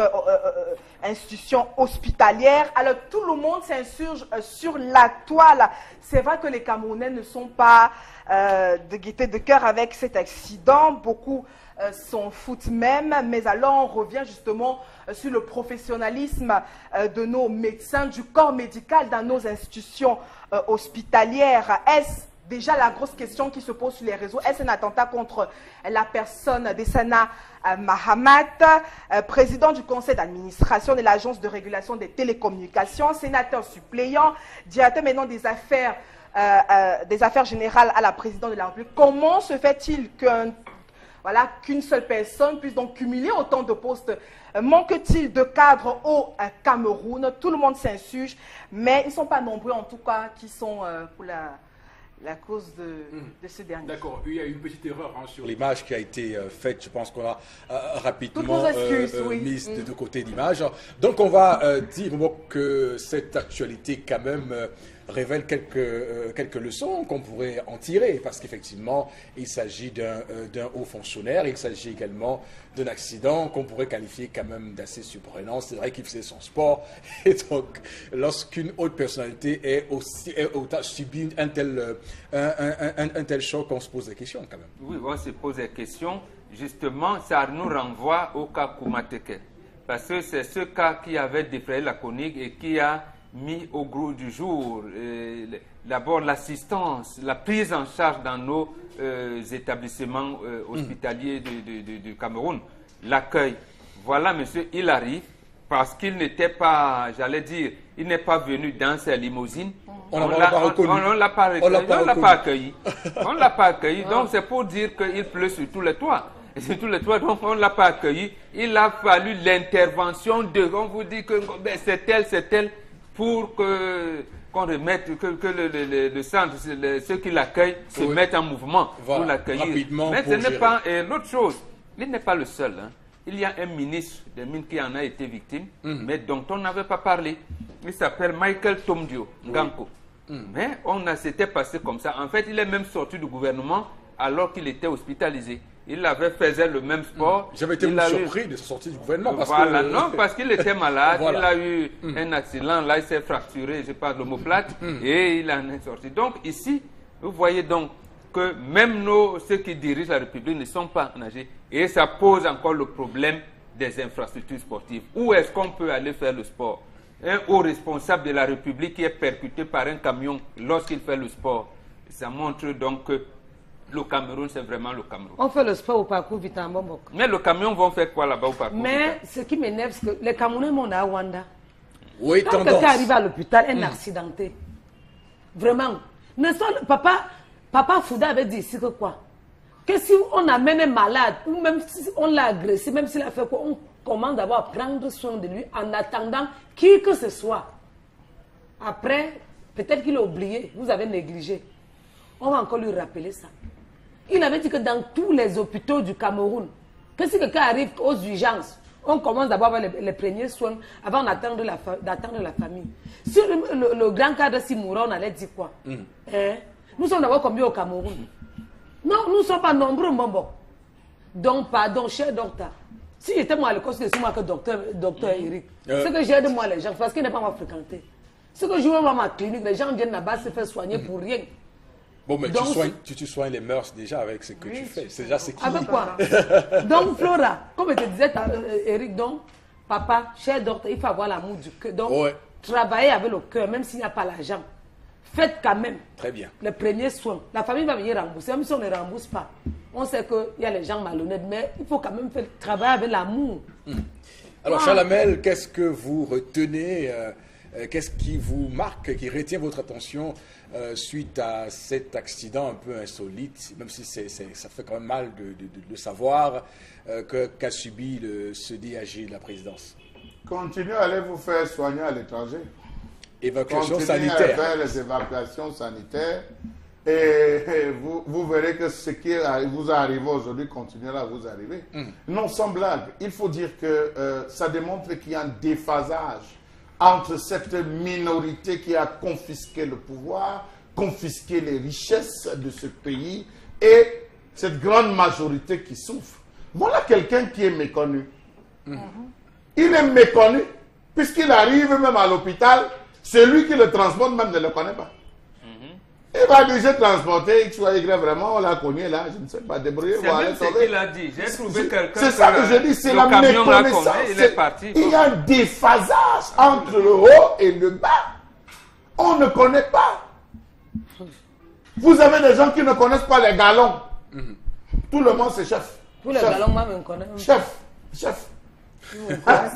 Speaker 1: institution hospitalière. Alors tout le monde s'insurge sur la toile. C'est vrai que les Camerounais ne sont pas de gaieté de cœur avec cet accident. Beaucoup s'en foutent même. Mais alors on revient justement sur le professionnalisme de nos médecins, du corps médical dans nos institutions hospitalières. Est-ce déjà la grosse question qui se pose sur les réseaux, est-ce un attentat contre la personne d'Essana Mahamat, président du conseil d'administration de l'agence de régulation des télécommunications, sénateur suppléant, directeur maintenant des affaires générales à la présidente de la République. Comment se fait-il qu'une seule personne puisse donc cumuler autant de postes? Manque-t-il de cadres au Cameroun? Tout le monde s'insurge, mais ils ne sont pas nombreux en tout cas qui sont pour la cause de ce dernier.
Speaker 11: D'accord, il y a une petite erreur sur l'image qui a été faite. Je pense qu'on a rapidement mis de côté l'image. Donc on va dire que cette actualité quand même révèle quelques leçons qu'on pourrait en tirer, parce qu'effectivement, il s'agit d'un haut fonctionnaire, il s'agit également d'un accident qu'on pourrait qualifier quand même d'assez surprenant. C'est vrai qu'il faisait son sport, et donc lorsqu'une haute personnalité subit un tel choc, on se pose des questions quand même.
Speaker 12: Oui, on se pose des questions. Justement, ça nous renvoie au cas Koumateke, parce que c'est ce cas qui avait défrayé la chronique et qui a mis au goût du jour d'abord l'assistance, la prise en charge dans nos établissements hospitaliers du Cameroun, l'accueil. Voilà, monsieur, il arrive parce qu'il n'était pas, j'allais dire, il n'est pas venu dans sa limousine. On ne l'a pas accueilli. On ne l'a pas accueilli, donc c'est pour dire qu'il pleut sur tous les toits. Et sur tous les toits, donc on ne l'a pas accueilli. Il a fallu l'intervention on vous dit que c'est tel, pour qu'on remette, que le centre, ceux qui l'accueillent, se mettent en mouvement pour l'accueillir. Mais ce n'est pas l'autre chose. Il n'est pas le seul. Hein. Il y a un ministre des Mines qui en a été victime, mais dont on n'avait pas parlé. Il s'appelle Michael Tomdio Nganko. Mais s'était passé comme ça. En fait, il est même sorti du gouvernement alors qu'il était hospitalisé. Il faisait le même sport.
Speaker 11: J'avais été surpris de sa sortie du gouvernement.
Speaker 12: Parce qu'il était malade. Il a eu un accident. Là, il s'est fracturé, je pense, l'omoplate. Et il en est sorti. Donc, ici, vous voyez donc que même ceux qui dirigent la République ne sont pas engagés. Et ça pose encore le problème des infrastructures sportives. Où est-ce qu'on peut aller faire le sport? Un haut responsable de la République qui est percuté par un camion lorsqu'il fait le sport. Ça montre donc que le Cameroun, c'est vraiment le Cameroun.
Speaker 13: On fait le sport au parcours Vita Mbomok.
Speaker 12: Mais le camion vont faire quoi là-bas au parcours
Speaker 13: Mais ce qui m'énerve, c'est que les Camerounais sont à Rwanda.
Speaker 11: Oui,
Speaker 13: quand quelqu'un arrive à l'hôpital, un accidenté. Vraiment. Papa Fouda avait dit ici que quoi? Que si on amène un malade, ou même si on l'a agressé, même s'il a fait quoi, on commence d'abord à prendre soin de lui en attendant qui que ce soit. Après, peut-être qu'il a oublié, vous avez négligé. On va encore lui rappeler ça. Il avait dit que dans tous les hôpitaux du Cameroun, que si quelqu'un arrive aux urgences, on commence d'abord avec les premiers soins avant d'attendre la famille. Si le grand cadre s'y mourra, on allait dire quoi? Nous sommes d'abord combien au Cameroun? Non, nous ne sommes pas nombreux, Mbombo. Donc, pardon, cher docteur. Si j'étais moi à l'école, c'est moi que docteur Eric. Ce que j'aide moi les gens, parce qu'il n'est pas moi fréquenté. Ce que je vois dans ma clinique, les gens viennent là-bas se faire soigner pour rien.
Speaker 11: Bon, mais donc, tu soignes les mœurs déjà avec ce que tu fais. C'est déjà ce qui...
Speaker 13: Avec quoi? Donc, Flora, comme je te disais, Eric, donc, papa, cher docteur, il faut avoir l'amour du cœur. Donc, travaillez avec le cœur, même s'il n'y a pas l'argent. Faites quand même.
Speaker 11: Très bien.
Speaker 13: Les premiers soins. La famille va venir rembourser, même si on ne rembourse pas. On sait qu'il y a les gens malhonnêtes, mais il faut quand même faire travailler avec l'amour.
Speaker 11: Alors, Charles Hamel, qu'est-ce que vous retenez qu'est-ce qui vous marque, qui retient votre attention suite à cet accident un peu insolite, même si ça fait quand même mal de savoir qu'a subi ce DAG de la présidence?
Speaker 14: Continuez à aller vous faire soigner à l'étranger.
Speaker 11: Évacuation sanitaire.
Speaker 14: Continuez à faire les évacuations sanitaires et vous verrez que ce qui vous arrive aujourd'hui continuera à vous arriver. Non, sans blague, il faut dire que ça démontre qu'il y a un déphasage entre cette minorité qui a confisqué le pouvoir, confisqué les richesses de ce pays et cette grande majorité qui souffre. Voilà quelqu'un qui est méconnu. Il est méconnu puisqu'il arrive même à l'hôpital, celui qui le transporte même ne le connaît pas. Il va déjà transporter X ou Y, vraiment, on l'a connu là, je ne sais pas, débrouiller.
Speaker 12: C'est ce qu'il a dit. J'ai trouvé quelqu'un.
Speaker 14: C'est ça que je dis, c'est la méconnaissance. Il y a un déphasage entre le haut et le bas. On ne connaît pas. Vous avez des gens qui ne connaissent pas les galons. Tout le monde c'est chef.
Speaker 13: Tous les galons, moi, je me connais.
Speaker 14: Chef.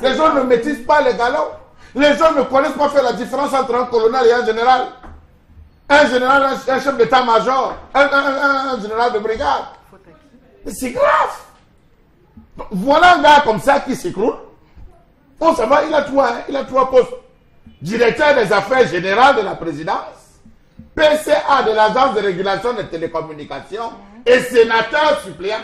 Speaker 14: Les gens ne maîtrisent pas les galons. Les gens ne connaissent pas faire la différence entre un colonel et un général. Un général, un chef d'état-major, un général de brigade. C'est grave. Voilà un gars comme ça qui s'écroule. On sait pas, il a trois postes. Directeur des affaires générales de la présidence, PCA de l'agence de régulation des télécommunications et sénateur suppléant.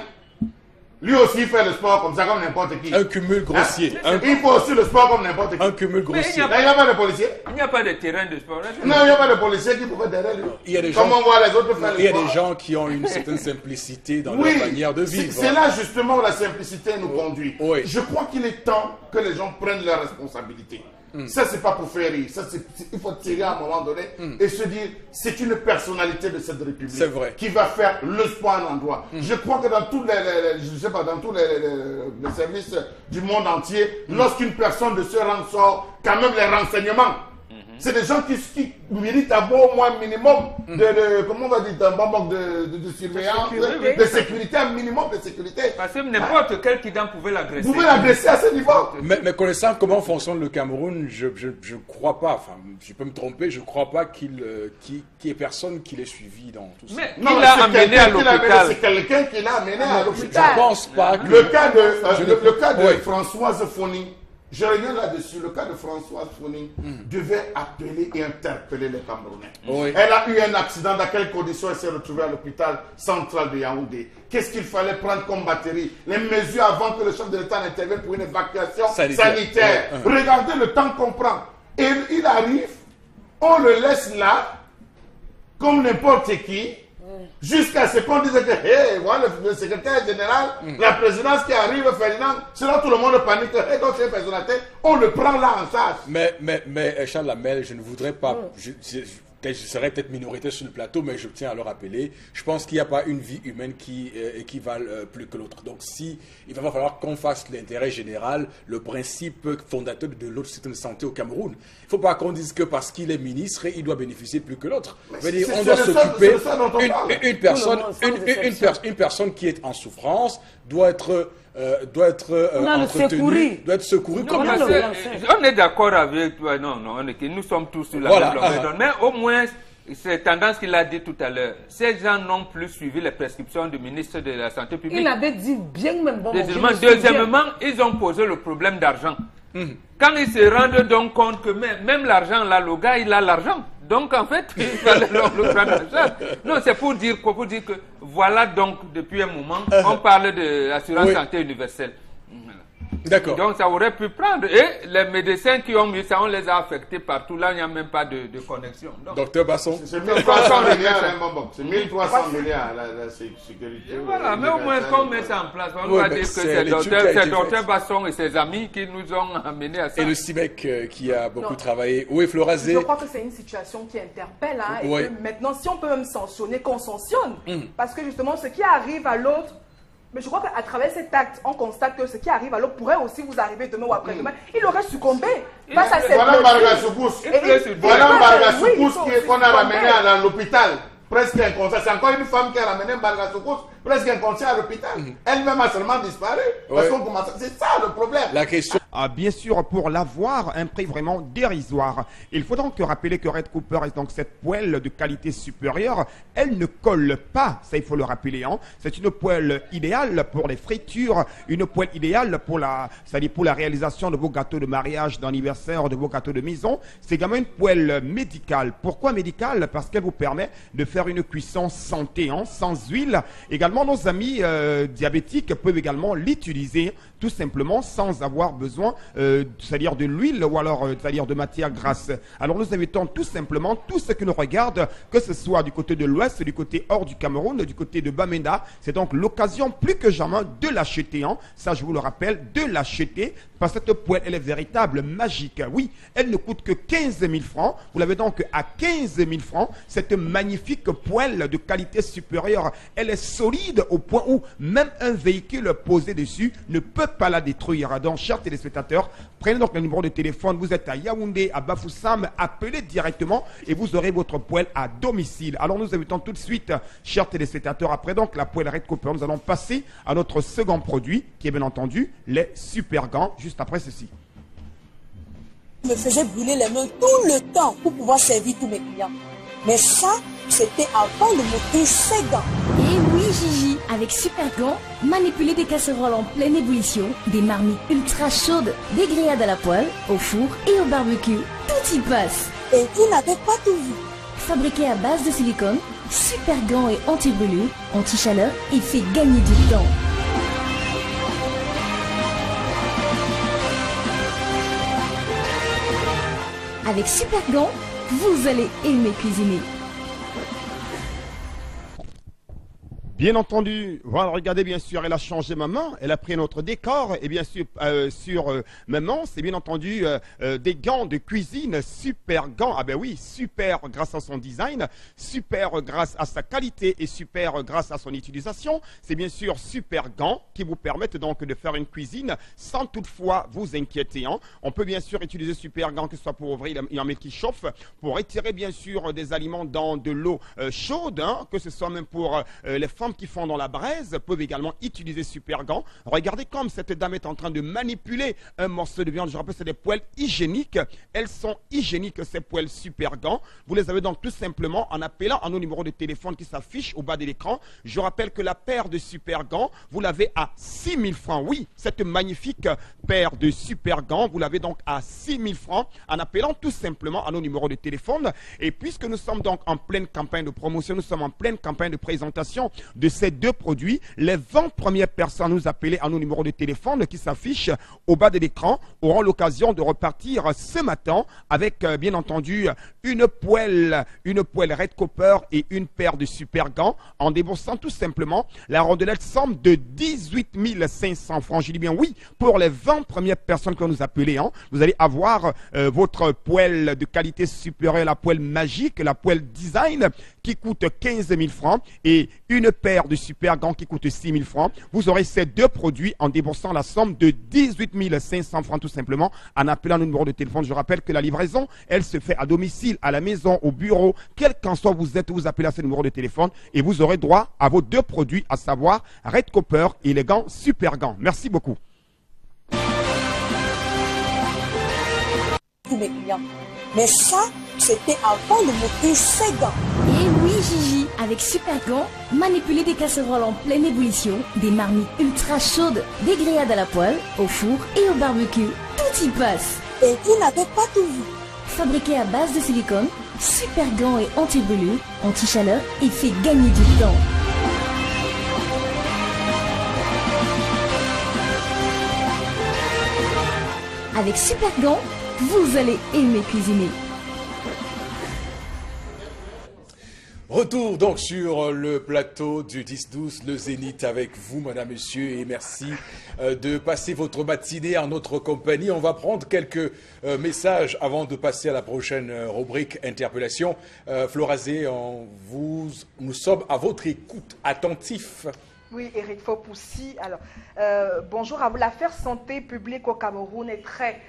Speaker 14: Lui aussi fait le sport comme ça, comme n'importe qui.
Speaker 11: Un cumul grossier.
Speaker 14: Il faut aussi le sport comme n'importe qui.
Speaker 11: Un cumul grossier.
Speaker 14: Il n'y a pas de policier.
Speaker 12: Il n'y a pas de terrain de sport.
Speaker 14: Non, il n'y a pas de policier qui pouvait derrière lui. Comment on voit les autres faire le sport.
Speaker 11: Il y a des gens qui ont une certaine simplicité dans leur manière de vivre.
Speaker 14: C'est là justement où la simplicité nous conduit. Je crois qu'il est temps que les gens prennent leurs responsabilités. Ça, c'est pas pour faire rire. Ça, il faut tirer à un moment donné et se dire, c'est une personnalité de cette République qui va faire le sport à un endroit. Je crois que dans tous les services du monde entier, lorsqu'une personne de ce rang sort, quand même les renseignements, c'est des gens qui méritent avoir au moins un minimum comment on va dire, d'un bon manque de surveillance, de sécurité, un minimum de sécurité.
Speaker 12: Parce que n'importe quel qui pouvait l'agresser.
Speaker 14: Vous pouvez l'agresser à ce niveau.
Speaker 11: Mais connaissant comment fonctionne le Cameroun, je ne crois pas, enfin, je peux me tromper, je ne crois pas qu'il y ait personne qui l'ait suivi dans tout ça.
Speaker 12: Mais qui l'a amené à l'hôpital?
Speaker 14: C'est quelqu'un qui l'a amené à l'hôpital.
Speaker 11: Je ne pense pas que...
Speaker 14: Le cas de Françoise Foni, je reviens là-dessus. Le cas de Françoise Foni devait appeler et interpeller les Camerounais. Elle a eu un accident. Dans quelles conditions elle s'est retrouvée à l'hôpital central de Yaoundé? Qu'est-ce qu'il fallait prendre comme batterie? Les mesures avant que le chef de l'État n'intervienne pour une évacuation sanitaire. Regardez le temps qu'on prend. Et il arrive, on le laisse là, comme n'importe qui, jusqu'à ce qu'on dise que, hey, voilà le secrétaire général, la présidence qui arrive, Ferdinand, sinon tout le monde panique, hey, donc c'est une personnalité, on le prend là en charge.
Speaker 11: Mais Charles Hamel, je ne voudrais pas, je serais peut-être minoritaire sur le plateau, mais je tiens à le rappeler, je pense qu'il n'y a pas une vie humaine qui équivale plus que l'autre. Donc il va falloir qu'on fasse l'intérêt général, le principe fondateur de l'autre système de santé au Cameroun. Il ne faut pas qu'on dise que parce qu'il est ministre, il doit bénéficier plus que l'autre. On doit s'occuper, une personne qui est en souffrance doit être entretenu, doit être secouru.
Speaker 12: On est d'accord avec toi, nous sommes tous sur la même longueur d'onde, mais au moins, c'est tendance qu'il a dit tout à l'heure. Ces gens n'ont plus suivi les prescriptions du ministre de la Santé publique.
Speaker 13: Il avait dit bien même bon.
Speaker 12: Deuxièmement, ils ont posé le problème d'argent. Quand ils se rendent donc compte que même l'argent, là, le gars, il a l'argent. Donc, en fait, il fallait le prendre en charge. Non, c'est pour dire quoi? Pour dire que voilà, donc, depuis un moment, on parle de l'assurance santé universelle.
Speaker 11: D'accord.
Speaker 12: Donc, ça aurait pu prendre. Et les médecins qui ont mis ça, on les a affectés partout. Là, il n'y a même pas de connexion. Donc,
Speaker 14: Docteur Basson. C'est 1300 milliards, c'est 1300 milliards, la sécurité.
Speaker 12: Et voilà, mais au moins qu'on met ça en place. On va dire que c'est docteur Basson et ses amis qui nous ont amenés à ça.
Speaker 11: Et le CIMEC qui a beaucoup travaillé. Oui, Florazé.
Speaker 1: Je crois que c'est une situation qui interpelle. Hein, et que maintenant, si on peut même sanctionner, qu'on sanctionne. Parce que justement, ce qui arrive à l'autre, mais je crois qu'à travers cet acte, on constate que ce qui arrive à l'autre pourrait aussi vous arriver demain ou après-demain. Il aurait succombé face à cette
Speaker 14: Voilà Margassoukous. Voilà Margassoukous qu'on a ramené à l'hôpital. Presque inconscient. C'est encore une femme qui a ramené Margassoukous presque inconscient à l'hôpital. Elle-même a seulement disparu. Parce qu'on commence. C'est ça le problème.
Speaker 11: La question.
Speaker 15: Bien sûr, pour l'avoir, un prix vraiment dérisoire. Il faut donc rappeler que Red Cooper est donc cette poêle de qualité supérieure. Elle ne colle pas, ça il faut le rappeler. Hein. C'est une poêle idéale pour les fritures, une poêle idéale pour c'est-à-dire pour la réalisation de vos gâteaux de mariage, d'anniversaire, de vos gâteaux de maison. C'est également une poêle médicale. Pourquoi médicale? Parce qu'elle vous permet de faire une cuisson santé, hein, sans huile. Également, nos amis diabétiques peuvent également l'utiliser tout simplement sans avoir besoin, c'est-à-dire de l'huile ou alors c'est-à-dire de matière grasse. Alors nous invitons tout simplement tous ceux qui nous regardent, que ce soit du côté de l'ouest, du côté hors du Cameroun, du côté de Bamenda, c'est donc l'occasion plus que jamais de l'acheter. Hein. Ça, je vous le rappelle, de l'acheter. Parce que cette poêle, elle est véritable, magique. Oui, elle ne coûte que 15 000 francs. Vous l'avez donc à 15 000 francs. Cette magnifique poêle de qualité supérieure, elle est solide au point où même un véhicule posé dessus ne peut pas la détruire. Donc, chers téléspectateurs, prenez donc le numéro de téléphone. Vous êtes à Yaoundé, à Bafoussam, appelez directement et vous aurez votre poêle à domicile. Alors, nous invitons tout de suite, chers téléspectateurs, après donc la poêle Red Cooper, nous allons passer à notre second produit, qui est bien entendu les super gants. Juste après ceci.
Speaker 16: Je me faisais brûler les mains tout le temps pour pouvoir servir tous mes clients. Mais ça, c'était avant de monter ces gants.
Speaker 4: Et oui, Gigi, avec Super Gants, manipuler des casseroles en pleine ébullition, des marmites ultra chaudes, des grillades à la poêle, au four et au barbecue, tout y passe.
Speaker 16: Et vous n'avez pas tout vu.
Speaker 4: Fabriqué à base de silicone, Super Gants est anti-brûlure, anti-chaleur et fait gagner du temps. Avec Super Gants, vous allez aimer cuisiner.
Speaker 15: Bien entendu, voilà, regardez bien sûr, elle a changé ma main, elle a pris notre décor et bien sûr sur ma main, c'est bien entendu des gants de cuisine, super gants, ah ben oui, super grâce à son design, super grâce à sa qualité et super grâce à son utilisation, c'est bien sûr super gants qui vous permettent donc de faire une cuisine sans toutefois vous inquiéter. Hein. On peut bien sûr utiliser super gants que ce soit pour ouvrir un mec qui chauffe, pour retirer bien sûr des aliments dans de l'eau chaude, hein, que ce soit même pour les femmes qui font dans la braise peuvent également utiliser super gants. Regardez comme cette dame est en train de manipuler un morceau de viande. Je rappelle, c'est des poêles hygiéniques. Elles sont hygiéniques, ces poêles super gants. Vous les avez donc tout simplement en appelant à nos numéros de téléphone qui s'affichent au bas de l'écran. Je rappelle que la paire de super gants, vous l'avez à 6 000 francs. Oui, cette magnifique paire de super gants, vous l'avez donc à 6 000 francs en appelant tout simplement à nos numéros de téléphone. Et puisque nous sommes donc en pleine campagne de promotion, nous sommes en pleine campagne de présentation de ces deux produits, les 20 premières personnes nous appeler à nos numéros de téléphone qui s'affichent au bas de l'écran auront l'occasion de repartir ce matin avec bien entendu une poêle Red Cooper et une paire de super gants en déboursant tout simplement la rondelette somme de 18 500 francs. Je dis bien oui, pour les 20 premières personnes qui vont nous appeler, hein, vous allez avoir votre poêle de qualité supérieure, la poêle magique, la poêle design qui coûte 15 000 francs et une paire de super gants qui coûte 6 000 francs. Vous aurez ces deux produits en déboursant la somme de 18 500 francs tout simplement en appelant le numéro de téléphone. Je rappelle que la livraison, elle se fait à domicile, à la maison, au bureau, quel qu'en soit vous êtes, vous appelez à ce numéro de téléphone et vous aurez droit à vos deux produits, à savoir Red Cooper et les gants super gants. Merci beaucoup.
Speaker 16: tous mes clients. Mais ça, c'était avant de m'offrir ces gants.
Speaker 4: Et oui Gigi, avec Supergant, manipuler des casseroles en pleine ébullition, des marmites ultra chaudes, des grillades à la poêle, au four et au barbecue, tout y passe.
Speaker 16: Et vous n'avez pas tout vu.
Speaker 4: Fabriqué à base de silicone, Supergant est anti-brûlure, anti-chaleur et fait gagner du temps. Avec Supergant, vous allez aimer cuisiner.
Speaker 11: Retour donc sur le plateau du 10-12, le Zénith avec vous, madame, monsieur, et merci de passer votre matinée en notre compagnie. On va prendre quelques messages avant de passer à la prochaine rubrique interpellation. Florazé, nous sommes à votre écoute, attentif.
Speaker 1: Oui, Eric Fopoussi. Alors, bonjour à vous. L'affaire santé publique au Cameroun est très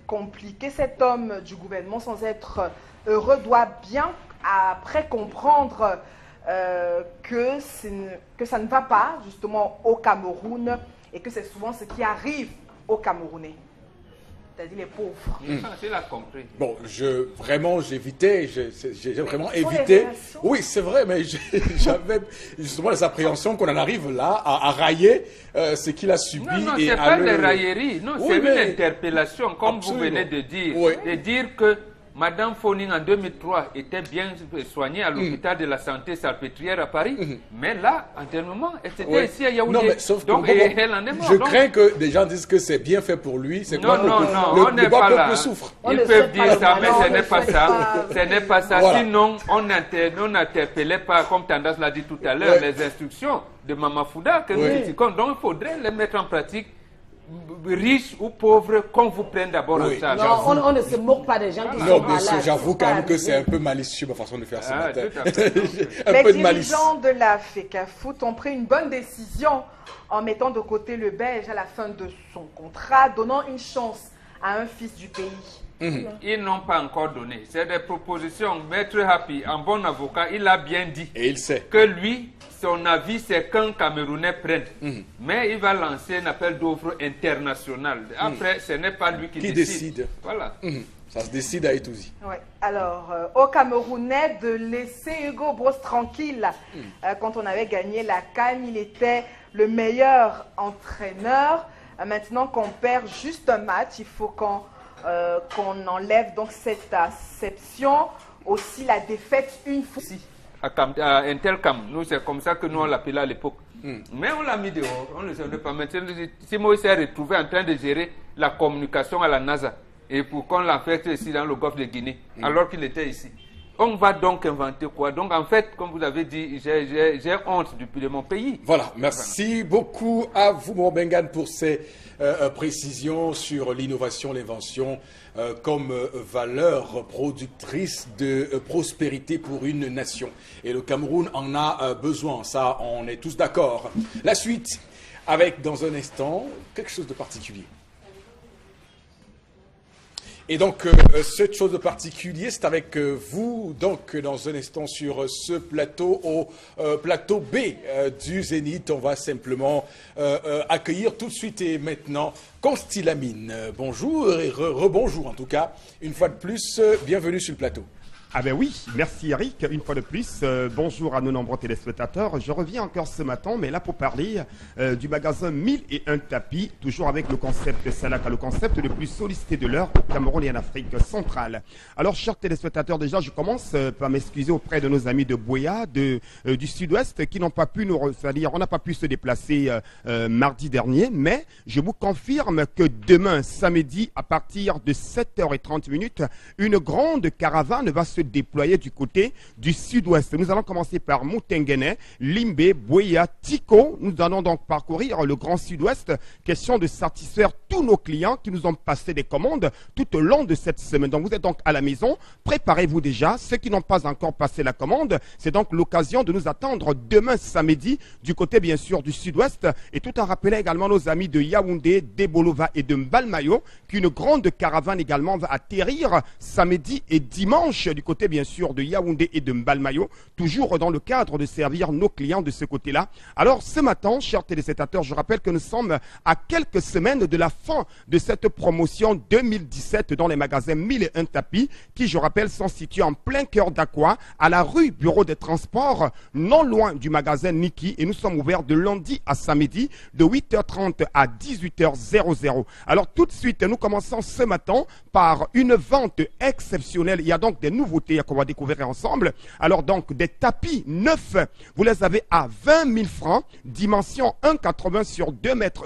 Speaker 1: compliquée. Cet homme du gouvernement, sans être heureux, doit bien après comprendre que ça ne va pas justement au Cameroun et que c'est souvent ce qui arrive aux Camerounais, c'est-à-dire les pauvres.
Speaker 12: Il a compris.
Speaker 11: Bon, j'ai vraiment évité. Oui, c'est vrai, mais j'avais justement les appréhensions qu'on en arrive là à railler ce qu'il a subi.
Speaker 12: Non, c'est pas des railleries, non, c'est une interpellation, comme vous venez de dire. Oui. De dire que Madame Foning, en 2003, était bien soignée à l'hôpital de la santé salpêtrière à Paris. Mais là, entièrement, elle était ici à Yaoundé.
Speaker 11: Non, mais sauf
Speaker 12: donc,
Speaker 11: que,
Speaker 12: elle en est morte.
Speaker 11: Je crains que des gens disent que c'est bien fait pour lui. C'est
Speaker 12: non, on n'est pas là.
Speaker 11: Souffre.
Speaker 12: Ils peuvent dire ça, mais ce n'est pas ça. Ce n'est pas ça. Voilà. Sinon, on n'interpellait pas, comme Tendance l'a dit tout à l'heure, les instructions de Mama Fouda que nous critiquons. Donc, il faudrait les mettre en pratique. Riches ou pauvres, qu'on vous prenne d'abord en charge.
Speaker 13: Non, on ne se moque pas des gens qui sont malades.
Speaker 11: Non, j'avoue quand même que c'est un peu malicieux ma façon de faire ce matin.
Speaker 1: Les dirigeants de la FECAFOOT ont pris une bonne décision en mettant de côté le Belge à la fin de son contrat, donnant une chance à un fils du pays.
Speaker 12: Ils n'ont pas encore donné. C'est des propositions. Maître Happy, un bon avocat, il a bien dit.
Speaker 11: Et il sait.
Speaker 12: Que lui, son avis, c'est qu'un Camerounais prenne. Mais il va lancer un appel d'offres international. Après, ce n'est pas lui qui décide. Voilà.
Speaker 11: Ça se décide à Etouzi.
Speaker 1: Ouais. Alors, aux Camerounais de laisser Hugo Bross tranquille. Quand on avait gagné la CAN, il était le meilleur entraîneur. Maintenant qu'on perd juste un match, il faut qu'on enlève donc cette acception. Aussi la défaite une fois.
Speaker 12: À Intercam, nous c'est comme ça que nous on l'appelait à l'époque. Mais on l'a mis dehors, on ne savait pas. Maintenant, si Moïse s'est retrouvé en train de gérer la communication à la NASA et pour qu'on l'affecte ici dans le golfe de Guinée, alors qu'il était ici. On va donc inventer quoi? Donc en fait, comme vous l'avez dit, j'ai honte depuis de mon pays.
Speaker 11: Voilà, merci beaucoup à vous, Morbengan, pour ces précisions sur l'innovation, l'invention comme valeur productrice de prospérité pour une nation. Et le Cameroun en a besoin, ça on est tous d'accord. La suite, avec dans un instant, quelque chose de particulier. Et donc, cette chose de particulier, c'est avec vous, donc, dans un instant, sur ce plateau, au plateau B du Zénith. On va simplement accueillir tout de suite et maintenant Constilamine. Bonjour et rebonjour en tout cas. Une fois de plus, bienvenue sur le plateau.
Speaker 15: Ah ben oui, merci Eric, une fois de plus, bonjour à nos nombreux téléspectateurs. Je reviens encore ce matin, mais là pour parler du magasin 1001 tapis, toujours avec le concept Salaka, le concept le plus sollicité de l'heure au Cameroun et en Afrique centrale. Alors chers téléspectateurs, déjà je commence par m'excuser auprès de nos amis de Boya, du sud-ouest, qui n'ont pas pu c'est-à-dire on n'a pas pu se déplacer mardi dernier, mais je vous confirme que demain, samedi, à partir de 7h30, une grande caravane va se déployer du côté du sud-ouest. Nous allons commencer par Moutengene, Limbe, Boya, Tiko. Nous allons donc parcourir le grand sud-ouest. Question de satisfaire tous nos clients qui nous ont passé des commandes tout au long de cette semaine. Donc vous êtes donc à la maison, préparez-vous déjà. Ceux qui n'ont pas encore passé la commande, c'est donc l'occasion de nous attendre demain samedi du côté bien sûr du sud-ouest. Et tout en rappelant également nos amis de Yaoundé, d'Ebolova et de Mbalmayo qu'une grande caravane également va atterrir samedi et dimanche du côté côté bien sûr de Yaoundé et de Mbalmayo, toujours dans le cadre de servir nos clients de ce côté-là. Alors ce matin, chers téléspectateurs, je rappelle que nous sommes à quelques semaines de la fin de cette promotion 2017 dans les magasins 1001 tapis, qui je rappelle sont situés en plein cœur d'Aqua, à la rue Bureau des Transports, non loin du magasin Niki, et nous sommes ouverts de lundi à samedi de 8h30 à 18h00. Alors tout de suite, nous commençons ce matin par une vente exceptionnelle. Il y a donc des nouveautés qu'on va découvrir ensemble. Alors donc des tapis neufs, vous les avez à 20 000 francs, dimension 1,80 sur 2,5 mètres.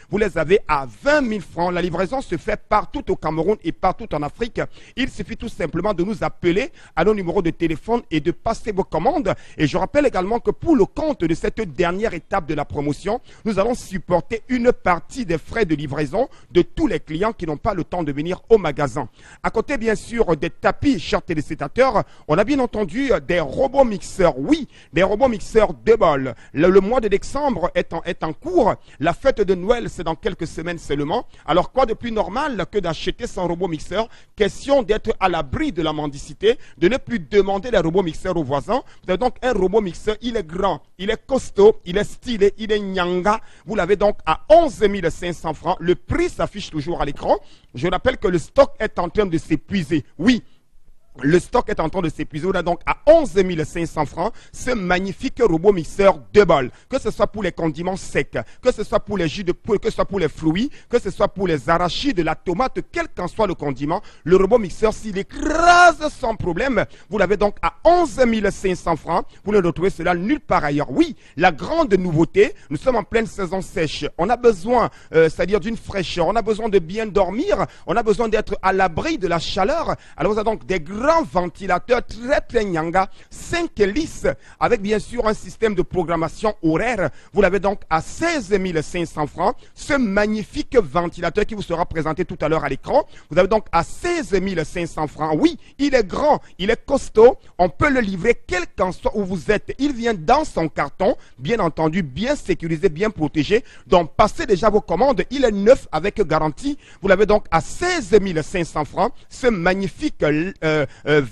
Speaker 15: Vous les avez à 20 000 francs. La livraison se fait partout au Cameroun et partout en Afrique. Il suffit tout simplement de nous appeler à nos numéros de téléphone et de passer vos commandes. Et je rappelle également que pour le compte de cette dernière étape de la promotion, nous allons supporter une partie des frais de livraison de tous les clients qui n'ont pas le temps de venir au magasin. À côté bien sûr des tapis, chers téléspectateurs, on a bien entendu des robots mixeurs. Oui, des robots mixeurs de bol. Le mois de décembre est en cours. La fête de Noël, c'est dans quelques semaines seulement. Alors quoi de plus normal que d'acheter son robot mixeur? Question d'être à l'abri de la mendicité, de ne plus demander les robots mixeurs aux voisins. Vous avez donc un robot mixeur, il est grand, il est costaud, il est stylé, il est nyanga. Vous l'avez donc à 11 500 francs. Le prix s'affiche toujours à l'écran. Je rappelle que le stock est en train de s'épuiser. Oui. Le stock est en train de s'épuiser. On a donc à 11 500 francs ce magnifique robot mixeur de bol. Que ce soit pour les condiments secs, que ce soit pour les jus de poule, que ce soit pour les fruits, que ce soit pour les arachides, la tomate, quel qu'en soit le condiment, le robot mixeur, s'il écrase sans problème, vous l'avez donc à 11 500 francs. Vous ne retrouvez cela nulle part ailleurs. Oui, la grande nouveauté, nous sommes en pleine saison sèche. On a besoin, c'est-à-dire d'une fraîcheur. On a besoin de bien dormir. On a besoin d'être à l'abri de la chaleur. Alors vous avez donc des grands ventilateur très nyanga, 5 hélices avec bien sûr un système de programmation horaire. Vous l'avez donc à 16 500 francs. Ce magnifique ventilateur qui vous sera présenté tout à l'heure à l'écran. Vous avez donc à 16 500 francs. Oui, il est grand, il est costaud. On peut le livrer quel qu'en soit où vous êtes. Il vient dans son carton, bien entendu, bien sécurisé, bien protégé. Donc passez déjà vos commandes. Il est neuf avec garantie. Vous l'avez donc à 16 500 francs. Ce magnifique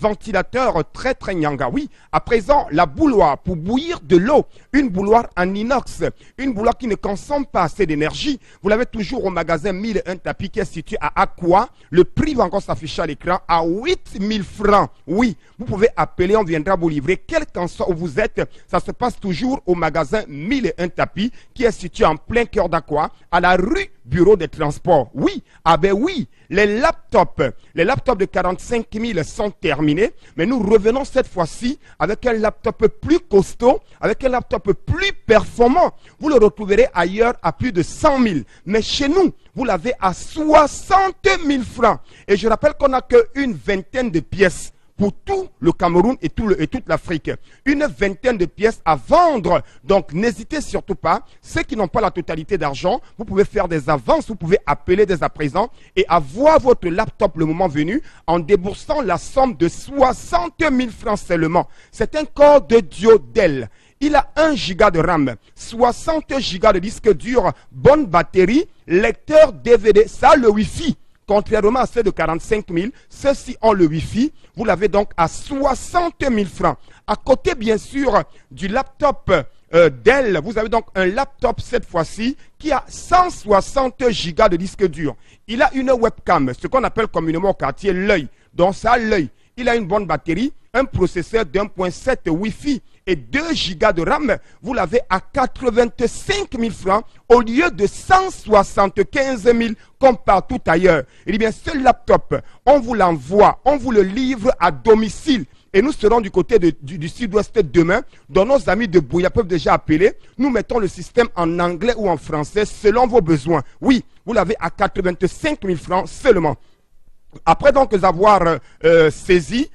Speaker 15: ventilateur très nyanga. Oui, à présent, la bouilloire pour bouillir de l'eau. Une bouilloire en inox. Une bouilloire qui ne consomme pas assez d'énergie. Vous l'avez toujours au magasin 1001 tapis qui est situé à Aqua. Le prix va encore s'afficher à l'écran à 8 000 francs. Oui, vous pouvez appeler, on viendra vous livrer quel qu'en soit où vous êtes. Ça se passe toujours au magasin 1001 tapis qui est situé en plein cœur d'Aqua, à la rue Bureau des Transports. Oui, ah ben oui, les laptops de 45 000 sont terminés, mais nous revenons cette fois-ci avec un laptop plus costaud, avec un laptop plus performant. Vous le retrouverez ailleurs à plus de 100 000, mais chez nous, vous l'avez à 60 000 francs. Et je rappelle qu'on n'a qu'une vingtaine de pièces pour tout le Cameroun et toute l'Afrique. Une vingtaine de pièces à vendre. Donc n'hésitez surtout pas. Ceux qui n'ont pas la totalité d'argent, vous pouvez faire des avances, vous pouvez appeler dès à présent et avoir votre laptop le moment venu en déboursant la somme de 60 000 francs seulement. C'est un corps de Dio Dell. Il a 1 giga de RAM, 60 gigas de disque dur, bonne batterie, lecteur DVD, ça le Wi-Fi. Contrairement à ceux de 45 000, ceux-ci ont le Wi-Fi. Vous l'avez donc à 60 000 francs. À côté, bien sûr, du laptop Dell, vous avez donc un laptop cette fois-ci qui a 160 gigas de disque dur. Il a une webcam, ce qu'on appelle communément au quartier l'œil. Donc ça a l'œil. Il a une bonne batterie, un processeur d'1.7 Wi-Fi et 2 gigas de RAM. Vous l'avez à 85 000 francs au lieu de 175 000 comme partout ailleurs. Et bien, ce laptop, on vous l'envoie, on vous le livre à domicile. Et nous serons du côté du sud-ouest demain, dont nos amis de Bouya peuvent déjà appeler. Nous mettons le système en anglais ou en français selon vos besoins. Oui, vous l'avez à 85 000 francs seulement. Après donc avoir saisi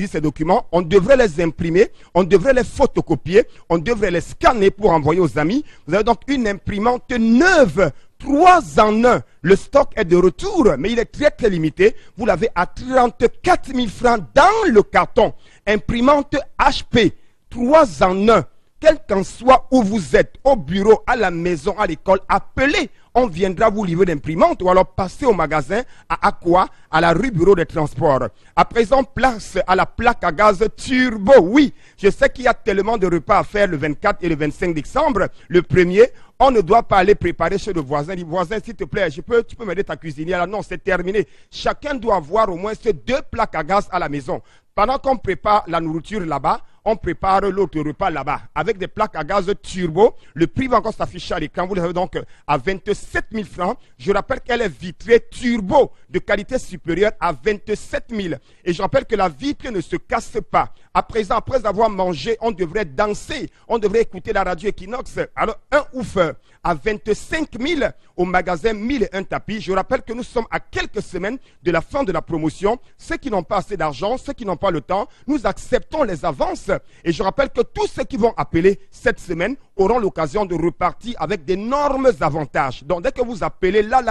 Speaker 15: ces documents, on devrait les imprimer, on devrait les photocopier, on devrait les scanner pour envoyer aux amis. Vous avez donc une imprimante neuve, 3 en 1. Le stock est de retour, mais il est très limité. Vous l'avez à 34 000 francs dans le carton. Imprimante HP, 3 en 1. Quel qu'en soit où vous êtes, au bureau, à la maison, à l'école, appelez. on viendra vous livrer d'imprimantes ou alors passer au magasin à Aqua, à la rue Bureau des Transports. À présent, place à la plaque à gaz turbo. Oui, je sais qu'il y a tellement de repas à faire le 24 et le 25 décembre. Le premier, on ne doit pas aller préparer chez le voisin. Dit, voisin, s'il te plaît, tu peux m'aider ta cuisinière. Non, c'est terminé. Chacun doit avoir au moins ces 2 plaques à gaz à la maison. Pendant qu'on prépare la nourriture là-bas, on prépare l'autre repas là-bas avec des plaques à gaz turbo. Le prix va encore s'afficher à l'écran. Vous l'avez donc à 27 000 francs. Je rappelle qu'elle est vitrée turbo de qualité supérieure à 27 000. Et je rappelle que la vitre ne se casse pas. À présent, après avoir mangé, on devrait danser. On devrait écouter la radio Equinox. Alors, un ouf à 25 000 au magasin 1001 tapis. Je rappelle que nous sommes à quelques semaines de la fin de la promotion. Ceux qui n'ont pas assez d'argent, ceux qui n'ont pas le temps, nous acceptons les avances. Et je rappelle que tous ceux qui vont appeler cette semaine auront l'occasion de repartir avec d'énormes avantages. Donc, dès que vous appelez là,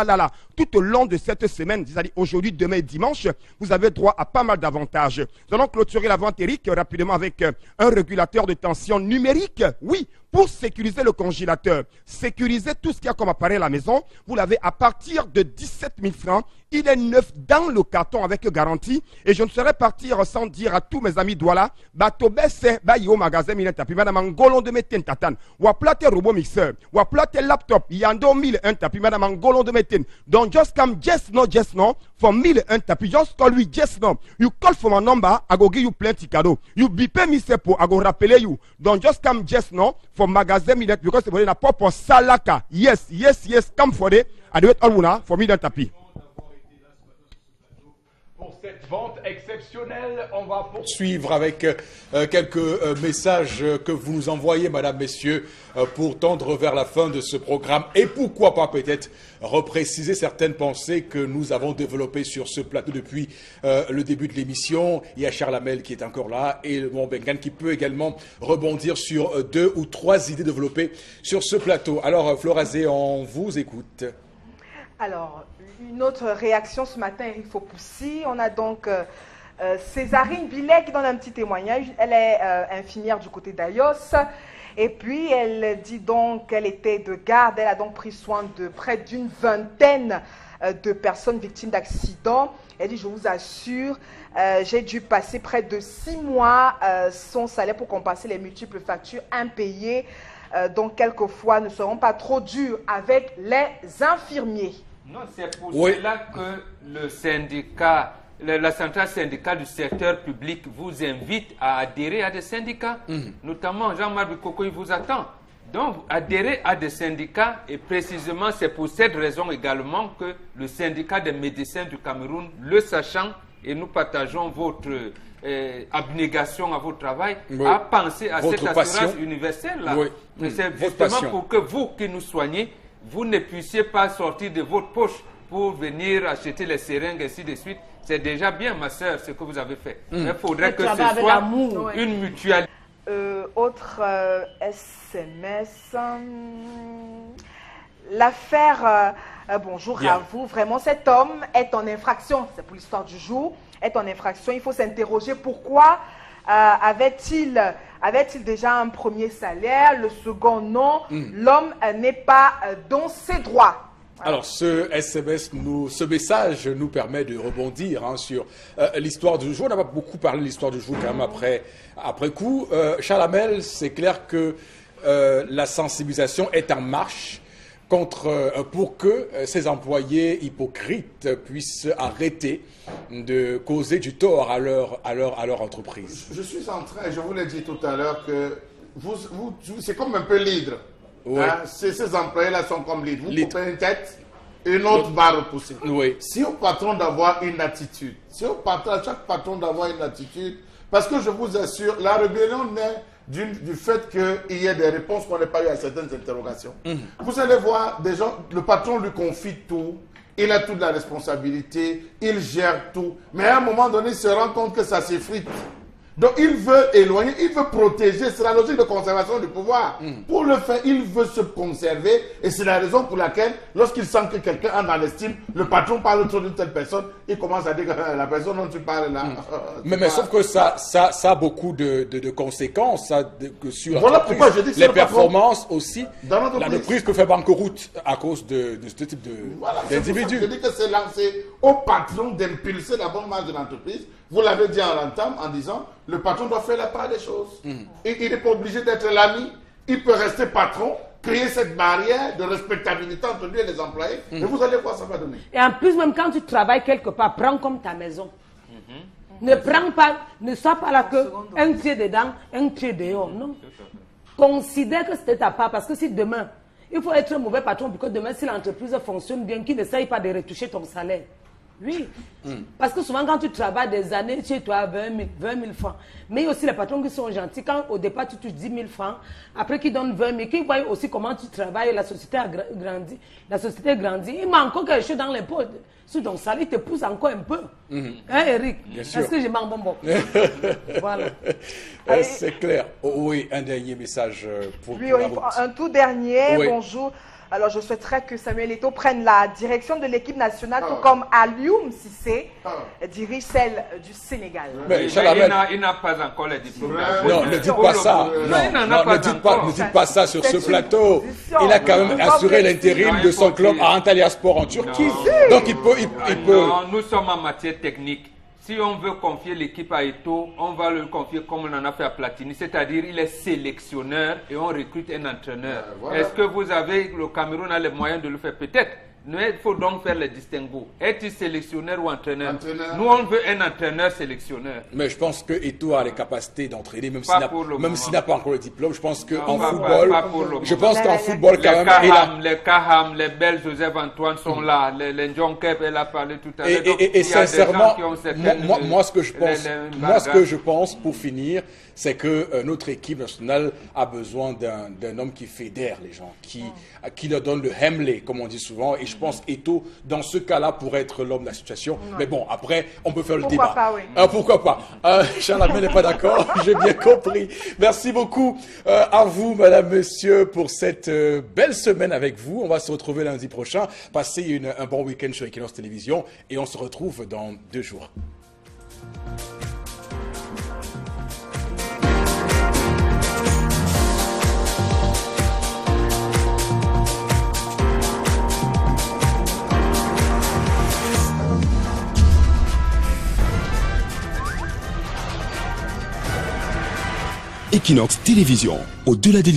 Speaker 15: tout au long de cette semaine, c'est-à-dire aujourd'hui, demain et dimanche, vous avez droit à pas mal d'avantages. Nous allons clôturer la vente, Eric, rapidement avec un régulateur de tension numérique. Oui, pour sécuriser le congélateur, sécuriser tout ce qu'il y a comme appareil à la maison, vous l'avez à partir de 17 000 francs. Il est neuf dans le carton avec garantie. Et je ne saurais partir sans dire à tous mes amis Douala, Batobesse, au magasin, tapi, madame Angolon de Meten Tatan, ou à plate robot mixeur, ou à plate laptop, Yando 1001 tapi, madame Angolon de Meten. Donc, just come, just no, for 1001 tapi, just call we, just no. You call for my number, I go give you plenty cadeau. You bipe me sepo, I go rappeler you. Don't just come, just no, for magasin, because c'est na pop salaka. Yes, come for it. I do it all for 1001 tapi.
Speaker 11: Pour cette vente exceptionnelle, on va poursuivre avec quelques messages que vous nous envoyez, mesdames, messieurs, pour tendre vers la fin de ce programme. Et pourquoi pas peut-être repréciser certaines pensées que nous avons développées sur ce plateau depuis le début de l'émission. Il y a Charles Hamel qui est encore là et le Mont Bengan qui peut également rebondir sur 2 ou 3 idées développées sur ce plateau. Alors, Florazé, on vous écoute.
Speaker 1: Alors, une autre réaction ce matin, Eric Faupoussi. On a donc Césarine Billet qui donne un petit témoignage. Elle est infirmière du côté d'Ayos. Et puis, elle dit donc qu'elle était de garde. Elle a donc pris soin de près d'une vingtaine de personnes victimes d'accidents. Elle dit, je vous assure, j'ai dû passer près de 6 mois son salaire pour compenser les multiples factures impayées. Donc, quelquefois, ne seront pas trop durs avec les infirmiers.
Speaker 12: Non, c'est pour cela que le syndicat, la centrale syndicale du secteur public vous invite à adhérer à des syndicats. Notamment, Jean-Marc Coco, il vous attend. Donc, adhérer à des syndicats, et précisément, c'est pour cette raison également que le syndicat des médecins du Cameroun, le sachant, et nous partageons votre abnégation à votre travail, à penser à cette assurance universelle-là. C'est justement pour que vous qui nous soignez, vous ne puissiez pas sortir de votre poche pour venir acheter les seringues, ainsi de suite. C'est déjà bien, ma soeur, ce que vous avez fait. Mais il faudrait que ce soit une mutualité.
Speaker 1: Autre SMS. L'affaire, bonjour à vous. Vraiment, cet homme est en infraction. C'est pour l'histoire du jour. Est en infraction. Il faut s'interroger pourquoi avait-il déjà un premier salaire, le second non. L'homme n'est pas dans ses droits.
Speaker 11: Alors, ce message nous permet de rebondir sur l'histoire du jour. On n'a pas beaucoup parlé de l'histoire du jour quand même après coup. Charles Hamel, c'est clair que la sensibilisation est en marche pour que ces employés hypocrites puissent arrêter de causer du tort à leur entreprise.
Speaker 14: Je suis en train, je vous l'ai dit tout à l'heure, que c'est comme un peu l'hydre. Hein? Ces employés-là sont comme l'hydre. Vous coupez une tête, une autre va repousser. Si au patron d'avoir une attitude, à chaque patron d'avoir une attitude, parce que je vous assure, la rébellion naît du fait qu'il y ait des réponses qu'on n'ait pas eues à certaines interrogations. Vous allez voir, des gens, le patron lui confie tout, il a toute la responsabilité, il gère tout, mais à un moment donné, il se rend compte que ça s'effrite. Donc il veut éloigner, il veut protéger, c'est la logique de conservation du pouvoir. Pour le faire, il veut se conserver et c'est la raison pour laquelle, lorsqu'il sent que quelqu'un entre dans l'estime, le patron parle trop d'une telle personne, il commence à dire que la personne dont tu parles là...
Speaker 11: Mais sauf que ça a beaucoup de conséquences sur
Speaker 14: voilà pourquoi je dis que
Speaker 11: les performances aussi. L'entreprise peut faire banqueroute à cause de ce type d'individus.
Speaker 14: Je dis que c'est lancé au patron d'impulser la bonne marche de l'entreprise. Vous l'avez dit en l'entame en disant le patron doit faire la part des choses. Et il n'est pas obligé d'être l'ami. Il peut rester patron, créer cette barrière de respectabilité entre lui et les employés. Et vous allez voir ça va donner.
Speaker 13: Et en plus, même quand tu travailles quelque part, prends comme ta maison. Ne prends pas, ne sois pas là que un pied dedans, un pied dehors. Non. Considère que c'était ta part parce que si demain, il faut être un mauvais patron pour que demain, si l'entreprise fonctionne bien, qu'il n'essaye pas de retoucher ton salaire. Oui. Parce que souvent, quand tu travailles des années chez toi, 20 000 francs. Mais il y a aussi les patrons qui sont gentils. Quand au départ, tu touches 10 000 francs, après qu'ils donnent 20 000, qu'ils voient aussi comment tu travailles, la société a grandi. La société grandit. Il manque encore quelque chose dans l'impôt. Sur ton salaire, il te pousse encore un peu. Hein, Eric? Est-ce que je manque bonbon? Voilà.
Speaker 11: C'est clair. Oui, un dernier message pour
Speaker 1: oui,
Speaker 11: la route.
Speaker 1: Un tout dernier.
Speaker 11: Oui.
Speaker 1: Bonjour. Alors, je souhaiterais que Samuel Eto'o prenne la direction de l'équipe nationale, tout comme Alioune Cissé dirige celle du Sénégal.
Speaker 12: Mais il n'a pas encore les diplômes.
Speaker 11: Non, ne dites pas ça. Ne dites pas ça sur ce plateau. Il a quand même assuré l'intérim de son club à Antalya Sport en Turquie. Donc, il peut...
Speaker 12: Non, nous sommes en matière technique. Si on veut confier l'équipe à Eto'o, on va le confier comme on en a fait à Platini, c'est-à-dire il est sélectionneur et on recrute un entraîneur. Voilà. Est-ce que vous avez, le Cameroun a les moyens de le faire? Peut-être. Mais il faut donc faire les distinguos. Est-il sélectionneur ou entraîneur? Nous, on veut un entraîneur sélectionneur.
Speaker 11: Mais je pense que Eto'o a les capacités d'entraîner, même s'il n'a pas encore le diplôme. Je pense qu'en football, quand même...
Speaker 12: Les Kaham, les Belles Joseph Antoine sont là. Les John Kep, elle a parlé tout à l'heure.
Speaker 11: Et sincèrement, moi, ce que je pense, pour finir, c'est que notre équipe nationale a besoin d'un homme qui fédère les gens, qui leur donne le hemley, comme on dit souvent. Et je pense qu'Eto'o, dans ce cas-là, pourrait être l'homme de la situation. Ouais. Mais bon, après, on peut faire le débat.
Speaker 1: Pas, oui.
Speaker 11: Pourquoi pas? Charles Armel n'est pas d'accord, j'ai bien compris. Merci beaucoup à vous, madame, monsieur, pour cette belle semaine avec vous. On va se retrouver lundi prochain. Passez un bon week-end sur Equinox Télévision et on se retrouve dans 2 jours.
Speaker 10: Equinox Télévision, au-delà des